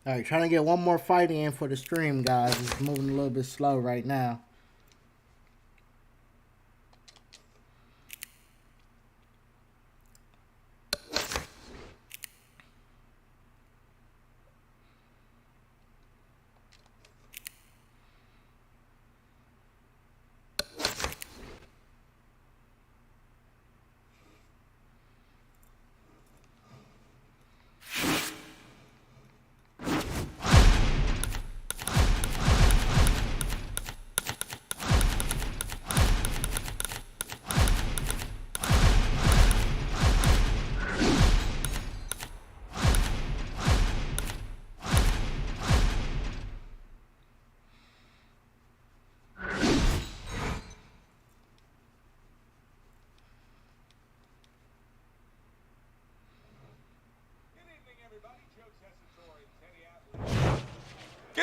All right, trying to get one more fight in for the stream, guys. It's moving a little bit slow right now.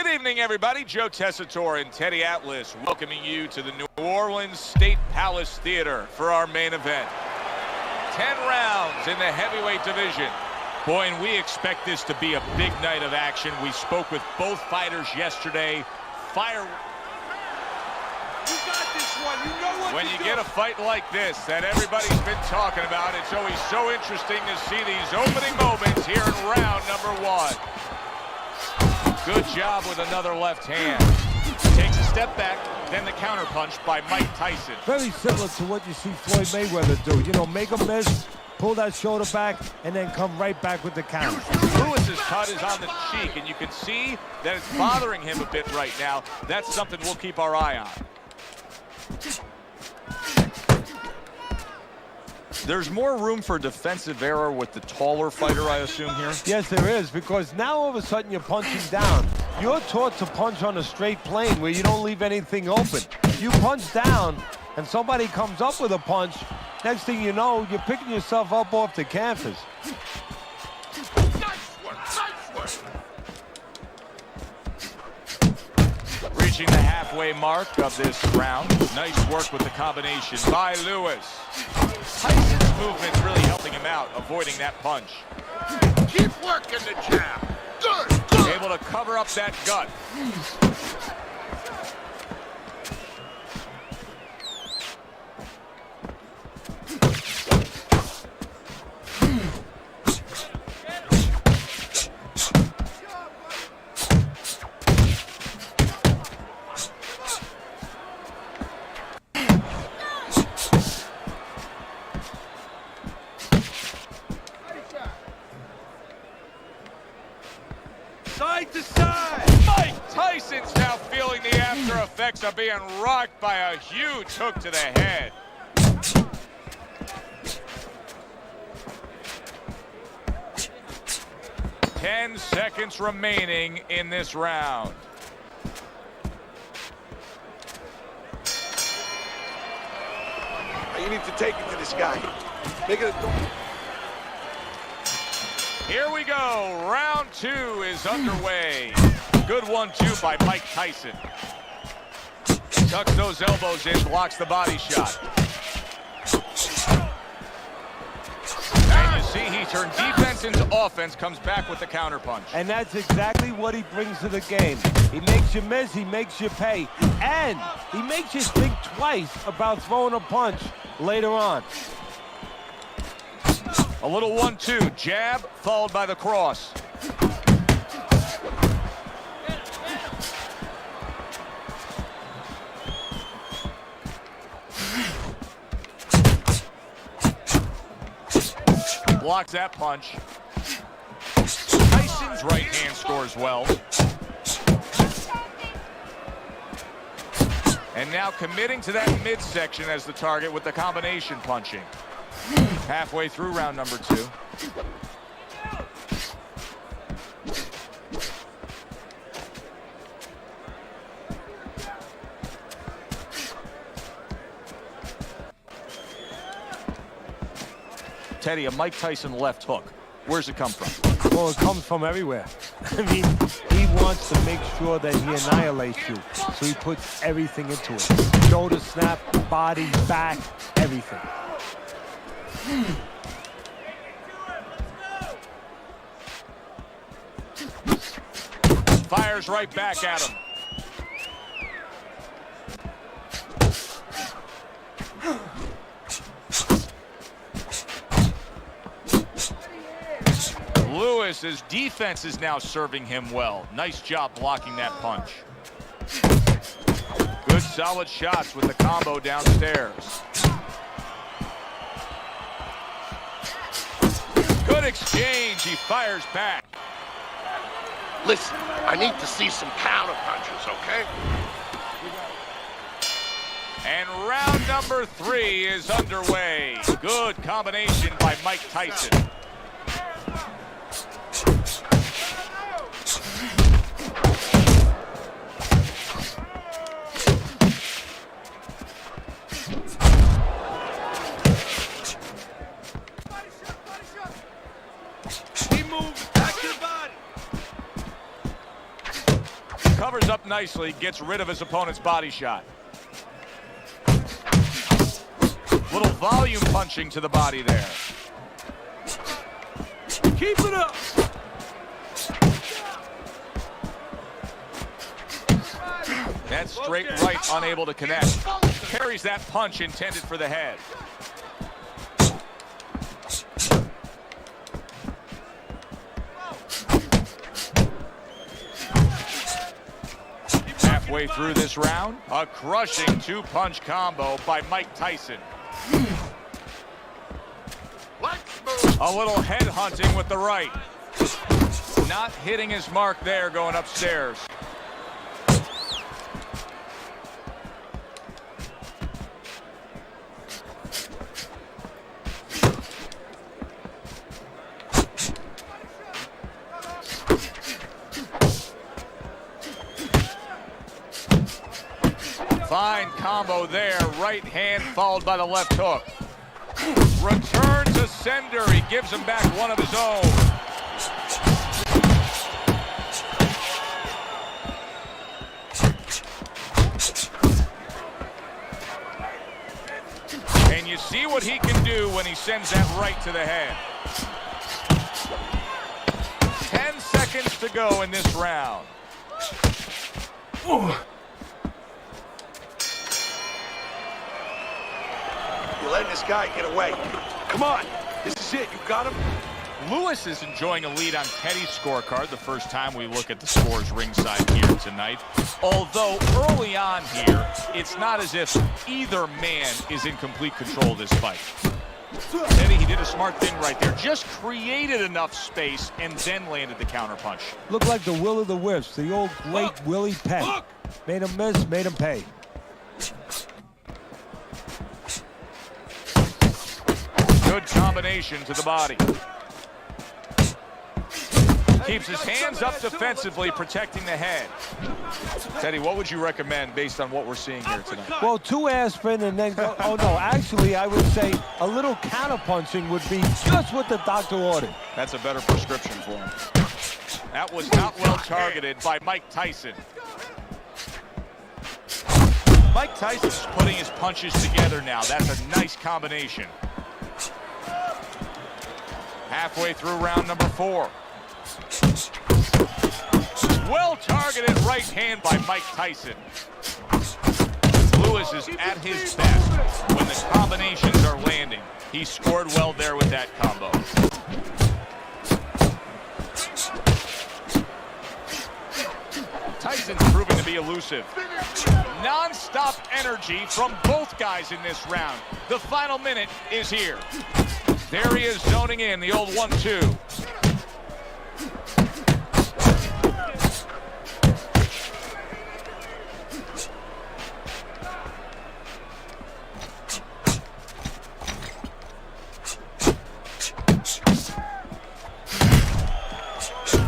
evening, everybody. Joe Tessitore and Teddy Atlas welcoming you to the New Orleans State Palace Theater for our main event. 10 rounds in the heavyweight division. Boy, and we expect this to be a big night of action. We spoke with both fighters yesterday. When you get a fight like this that everybody's been talking about, it's always so interesting to see these opening moments here in round number 1. Good job with another left hand. Takes a step back, then the counterpunch by Mike Tyson. Very similar to what you see Floyd Mayweather do. You know, make a miss, pull that shoulder back, and then come right back with the counter. Lewis's cut is on the cheek, and you can see that it's bothering him a bit right now. That's something we'll keep our eye on. There's more room for defensive error with the taller fighter, I assume, here? Yes, there is, because now all of a sudden you're punching down. You're taught to punch on a straight plane where you don't leave anything open. You punch down, and somebody comes up with a punch. Next thing you know, you're picking yourself up off the canvas. Nice work, nice work. Reaching the halfway mark of this round. Nice work with the combination by Lewis. Tyson's movement's really helping him out, avoiding that punch. Keep working the jab. Good, good. Able to cover up that gut. Side to side. Mike Tyson's now feeling the after effects of being rocked by a huge hook to the head. Ten seconds remaining in this round. You need to take it to this guy. Make it a... Here we go. Round 2 is underway. Good 1-2 by Mike Tyson. Tucks those elbows in, blocks the body shot. And you see he turned defense into offense, comes back with the counterpunch. And that's exactly what he brings to the game. He makes you miss, he makes you pay, and he makes you think twice about throwing a punch later on. A little 1-2, jab followed by the cross. Blocks that punch. Tyson's right hand scores well. And now committing to that midsection as the target with the combination punching. Halfway through round number 2. Teddy, a Mike Tyson left hook. Where's it come from? Well, it comes from everywhere. I mean, he wants to make sure that he annihilates you. So he puts everything into it. Shoulder snap, body, back, everything. Fires right back at him. Lewis's defense is now serving him well. Nice job blocking that punch. Good solid shots with the combo downstairs. Good exchange. He fires back. Listen, I need to see some counter punches, okay? And round number 3 is underway. Good combination by Mike Tyson. nicely, gets rid of his opponent's body shot. Little volume punching to the body there. Keep it up. That straight right unable to connect. Carries that punch intended for the head. Halfway through this round, a crushing two-punch combo by Mike Tyson. A little head hunting with the right. Not hitting his mark there going upstairs. Fine combo there. Right hand followed by the left hook. Return to sender. He gives him back one of his own. And you see what he can do when he sends that right to the head. 10 seconds to go in this round. You're letting this guy get away. Come on. This is it. You got him? Lewis is enjoying a lead on Teddy's scorecard the first time we look at the scores ringside here tonight. Although early on here, it's not as if either man is in complete control of this fight. Teddy, he did a smart thing right there. Just created enough space and then landed the counterpunch. Looked like the will of the wisps, the old great Willie Penn. Made him miss, made him pay. Good combination to the body. Keeps his hands up defensively, protecting the head. Teddy, what would you recommend based on what we're seeing here tonight? Well, 2 aspirin and then go. Oh, no, actually, I would say a little counterpunching would be just what the doctor ordered. That's a better prescription for him. That was not well targeted by Mike Tyson. Mike Tyson's putting his punches together now. That's a nice combination. Halfway through round number 4. Well targeted right hand by Mike Tyson. Lewis is at his best when the combinations are landing. He scored well there with that combo. Tyson's proving to be elusive. Non-stop energy from both guys in this round. The final minute is here. There he is zoning in the old 1-2.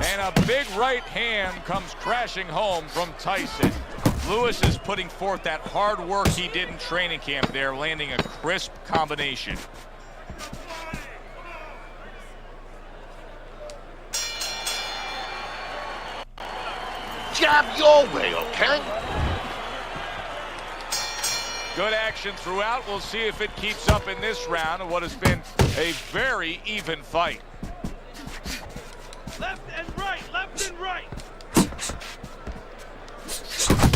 And a big right hand comes crashing home from Tyson. Lewis is putting forth that hard work he did in training camp there, landing a crisp combination. Jab your way, okay? Good action throughout. We'll see if it keeps up in this round of what has been a very even fight. Left and right, left and right.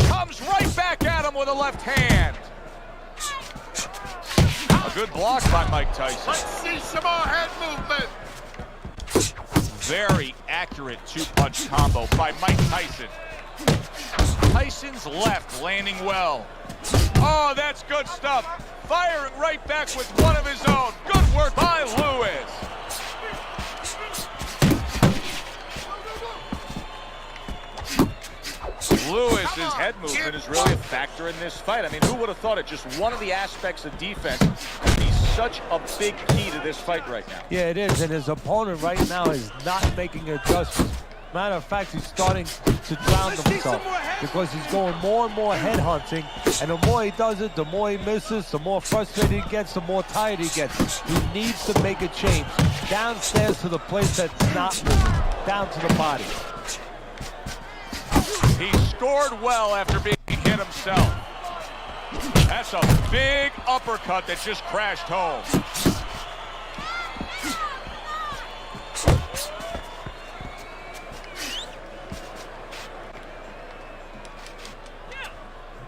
Comes right back at him with a left hand. A good block by Mike Tyson. Let's see some more head movement. Very accurate two-punch combo by Mike Tyson. Tyson's left landing well. Oh, that's good stuff. Firing right back with one of his own. Good work by Lewis. Lewis's head movement is really a factor in this fight. I mean, who would have thought it? Just one of the aspects of defense could be such a big key to this fight right now. Yeah, it is, and his opponent right now is not making adjustments. Matter of fact, he's starting to drown himself because he's going more and more head hunting, and the more he does it, the more he misses, the more frustrated he gets, the more tired he gets. He needs to make a change downstairs to the place that's not moving, down to the body. He scored well after being hit himself. That's a big uppercut that just crashed home.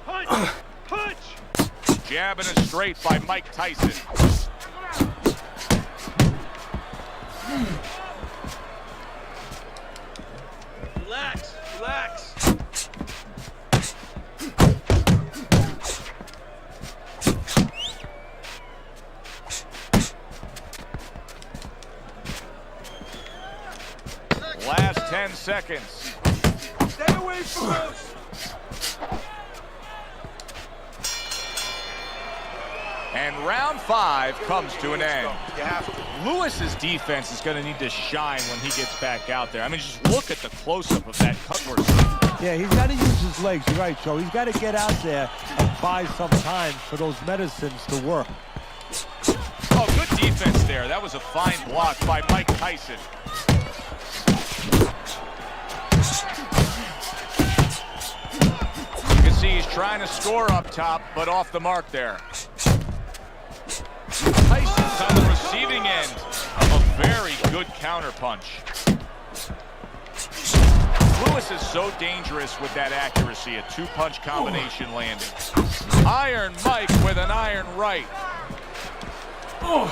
Punch! Punch! Jab and a straight by Mike Tyson. Relax, relax. Last 10 seconds. Stay away from us. And round 5 comes to an end. You have to. Lewis's defense is going to need to shine when he gets back out there. I mean, just look at the close-up of that cutwork. Yeah, he's got to use his legs. You're right, Joe. He's got to get out there and buy some time for those medicines to work. Oh, good defense there. That was a fine block by Mike Tyson. You can see he's trying to score up top, but off the mark there. Tyson's on the receiving end of a very good counterpunch. Lewis is so dangerous with that accuracy, a two-punch combination landing. Iron Mike with an iron right. Good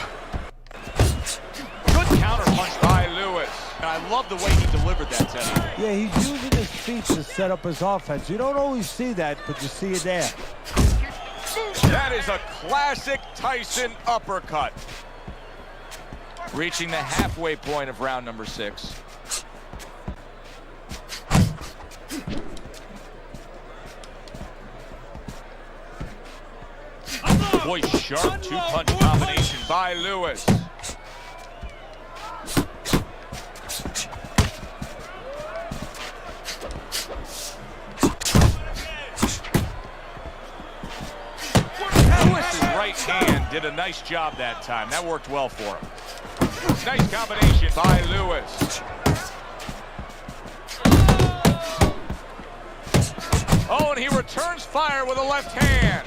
counterpunch by Lewis. And I love the way he delivered that, Teddy. Yeah, he's using his feet to set up his offense. You don't always see that, but you see it there. That is a classic Tyson uppercut. Reaching the halfway point of round number 6. Boy, sharp two-punch combination by Lewis. Lewis's right hand did a nice job that time. That worked well for him. Nice combination by Lewis. Oh, and he returns fire with a left hand.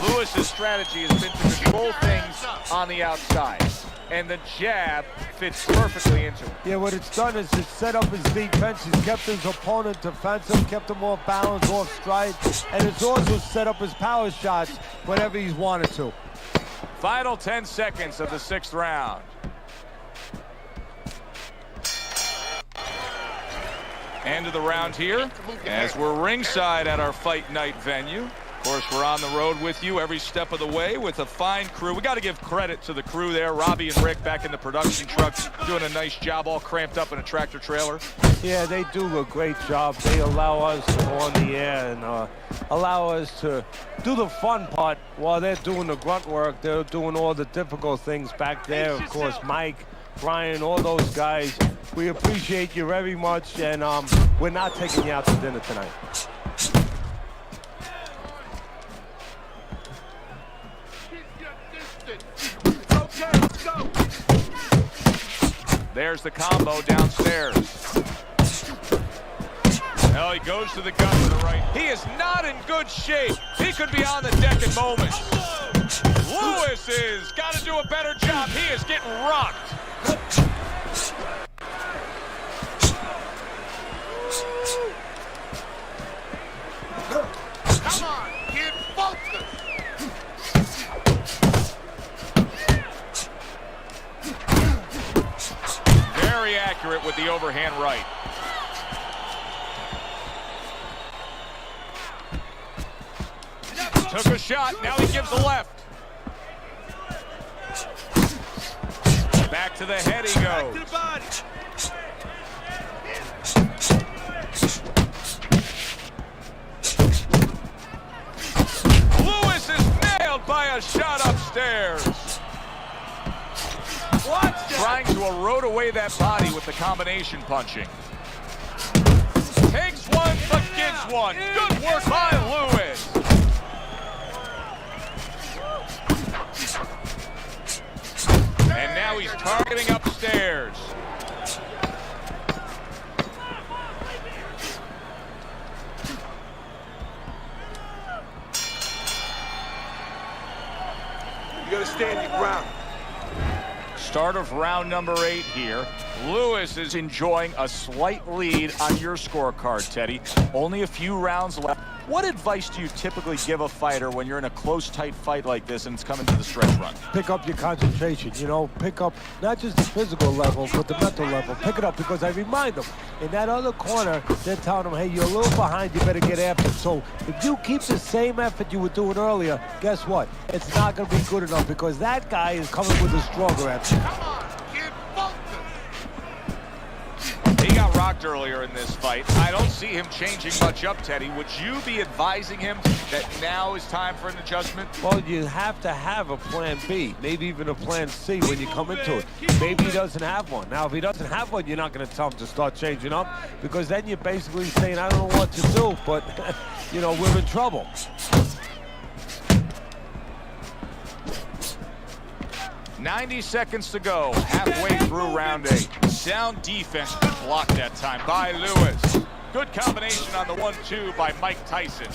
Lewis's strategy has been to control things on the outside, and the jab fits perfectly into it. Yeah, what it's done is it's set up his defense. He's kept his opponent defensive, kept him off balance, off stride, and it's also set up his power shots whenever he's wanted to. Final 10 seconds of the 6th round. End of the round here, as we're ringside at our fight night venue. Of course, we're on the road with you every step of the way with a fine crew. We got to give credit to the crew there. Robbie and Rick back in the production truck doing a nice job, all cramped up in a tractor trailer. Yeah, they do a great job. They allow us to go on the air and allow us to do the fun part while they're doing the grunt work. They're doing all the difficult things back there. Of course, Mike, Brian, all those guys. We appreciate you very much, and we're not taking you out to dinner tonight. There's the combo downstairs. Well, he goes to the gut to the right. He is not in good shape. He could be on the deck in moments. Lewis has got to do a better job. He is getting rocked. Come on, kid, focus. Very accurate with the overhand right. Took a shot, now he gives the left. Back to the head he goes. To the body. Lewis is nailed by a shot upstairs. Trying to erode away that body with the combination punching. Takes one, but gives one. Good work by Lewis. And now he's targeting upstairs. gotta stand your ground. Start of round number 8 here. Lewis is enjoying a slight lead on your scorecard, Teddy. Only a few rounds left. What advice do you typically give a fighter when you're in a close, tight fight like this and it's coming to the stretch run? Pick up your concentration, you know, pick up not just the physical level, but the mental level. Pick it up, because I remind them, in that other corner, they're telling them, hey, you're a little behind, you better get after it. So if you keep the same effort you were doing earlier, guess what? It's not going to be good enough, because that guy is coming with a stronger effort. Come on, kid, focus. He got rocked earlier in this fight. I don't see him changing much up, Teddy. Would you be advising him that now is time for an adjustment? Well, you have to have a plan B, maybe even a plan C when you come into it. Maybe he doesn't have one. Now, if he doesn't have one, you're not going to tell him to start changing up, because then you're basically saying, I don't know what to do, but, you know, we're in trouble. "90 seconds to go, halfway through round 8. Sound defense blocked that time by Lewis. Good combination on the 1-2 by Mike Tyson.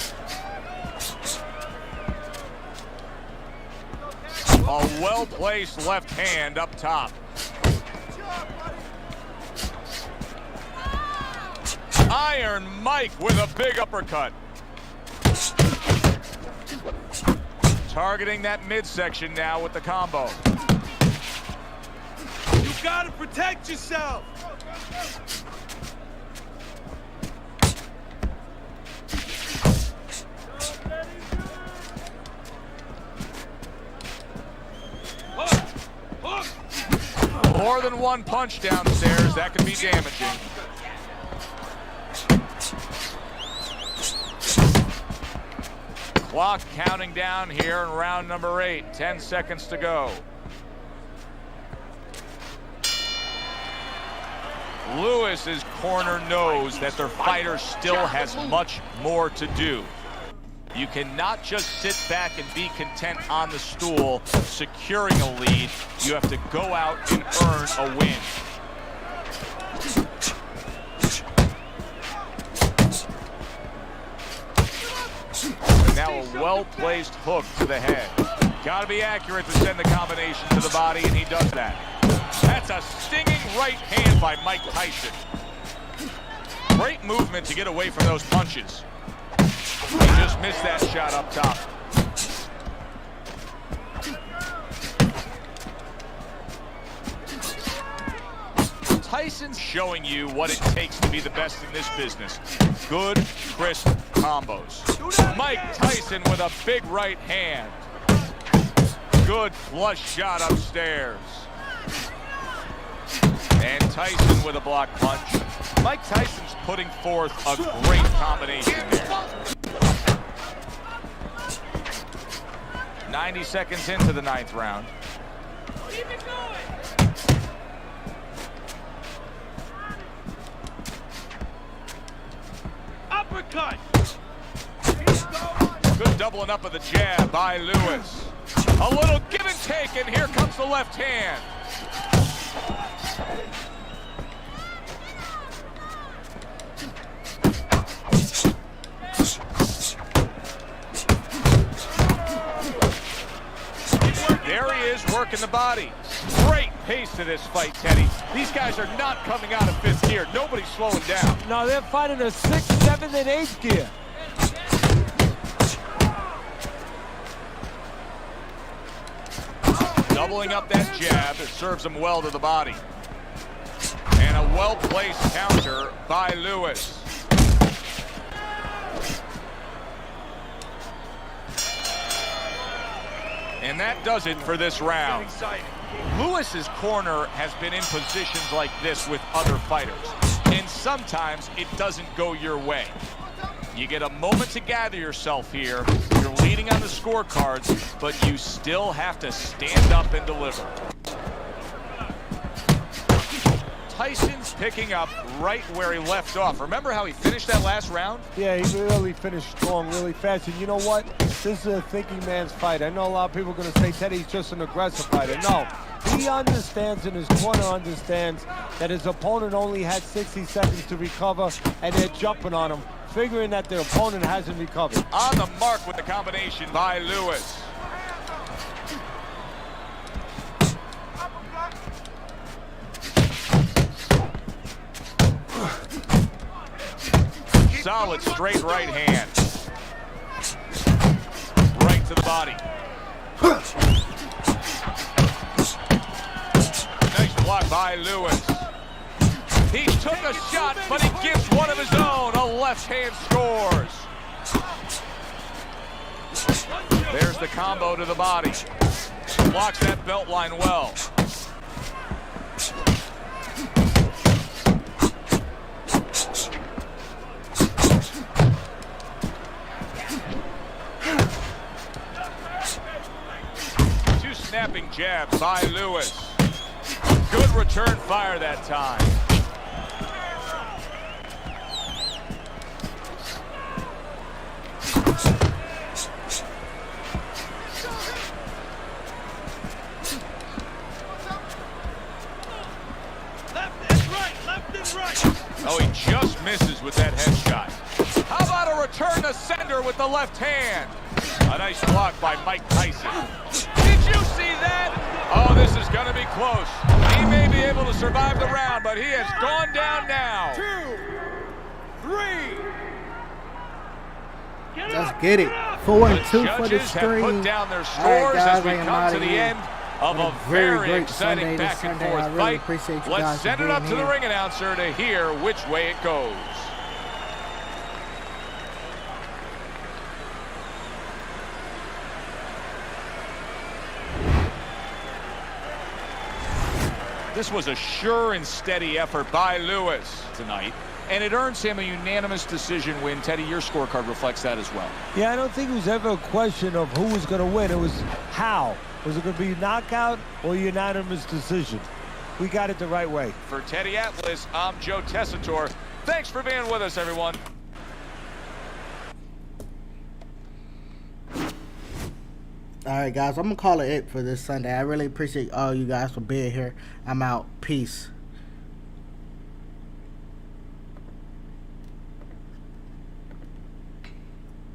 A well-placed left hand up top. Iron Mike with a big uppercut. Targeting that midsection now with the combo. You gotta protect yourself. More than one punch downstairs, that can be damaging. Clock counting down here in round number 8. 10 seconds to go. Lewis's corner knows that their fighter still has much more to do. You cannot just sit back and be content on the stool, securing a lead. You have to go out and earn a win. And now a well-placed hook to the head. Got to be accurate to send the combination to the body, and he does that. That's a stinging right hand by Mike Tyson. Great movement to get away from those punches. He just missed that shot up top. Tyson's showing you what it takes to be the best in this business. Good, crisp combos. Mike Tyson with a big right hand. Good flush shot upstairs. And Tyson with a block punch. Mike Tyson's putting forth a great combination there. 90 seconds into the 9th round. Keep it going. Uppercut. Good doubling up of the jab by Lewis. A little give and take, and here comes the left hand. There he is, working the body. Great pace to this fight, Teddy. These guys are not coming out of 5th gear. Nobody's slowing down. No, they're fighting a 6th, 7th, and 8th gear. Doubling up that jab, it serves him well to the body. And a well-placed counter by Lewis. And that does it for this round. Lewis's corner has been in positions like this with other fighters, and sometimes it doesn't go your way. You get a moment to gather yourself here. You're leading on the scorecards, but you still have to stand up and deliver. Tyson's picking up right where he left off. Remember how he finished that last round? Yeah, he really finished strong, really fast. And you know what? This is a thinking man's fight. I know a lot of people are going to say Teddy's just an aggressive fighter. No, he understands, and his corner understands, that his opponent only had 60 seconds to recover, and they're jumping on him, figuring that their opponent hasn't recovered. On the mark with the combination by Lewis. solid straight right hand. Right to the body. Nice block by Lewis. He took a shot, but he gives one of his own. A left hand scores. There's the combo to the body. Blocks that belt line well. Two snapping jabs by Lewis. Good return fire that time. Oh, he just misses with that headshot. How about a return to sender with the left hand? A nice block by Mike Tyson. Did you see that? Oh, this is going to be close. He may be able to survive the round, but he has gone down now. 2, 3. Let's get it. 4-2 for the Judges stream. have put down their All scores right, guys, as we I am come outta to the here. end of What a very very great exciting Sunday this back and Sunday. forth I really fight. appreciate you Let's guys send for it up being to the here. ring announcer to hear which way it goes. This was a sure and steady effort by Lewis tonight, and it earns him a unanimous decision win. Teddy, your scorecard reflects that as well. Yeah, I don't think it was ever a question of who was going to win. It was how. Was it going to be knockout or unanimous decision? We got it the right way. For Teddy Atlas, I'm Joe Tessitore. Thanks for being with us, everyone. All right, guys, I'm going to call it for this Sunday. I really appreciate all you guys for being here. I'm out. Peace.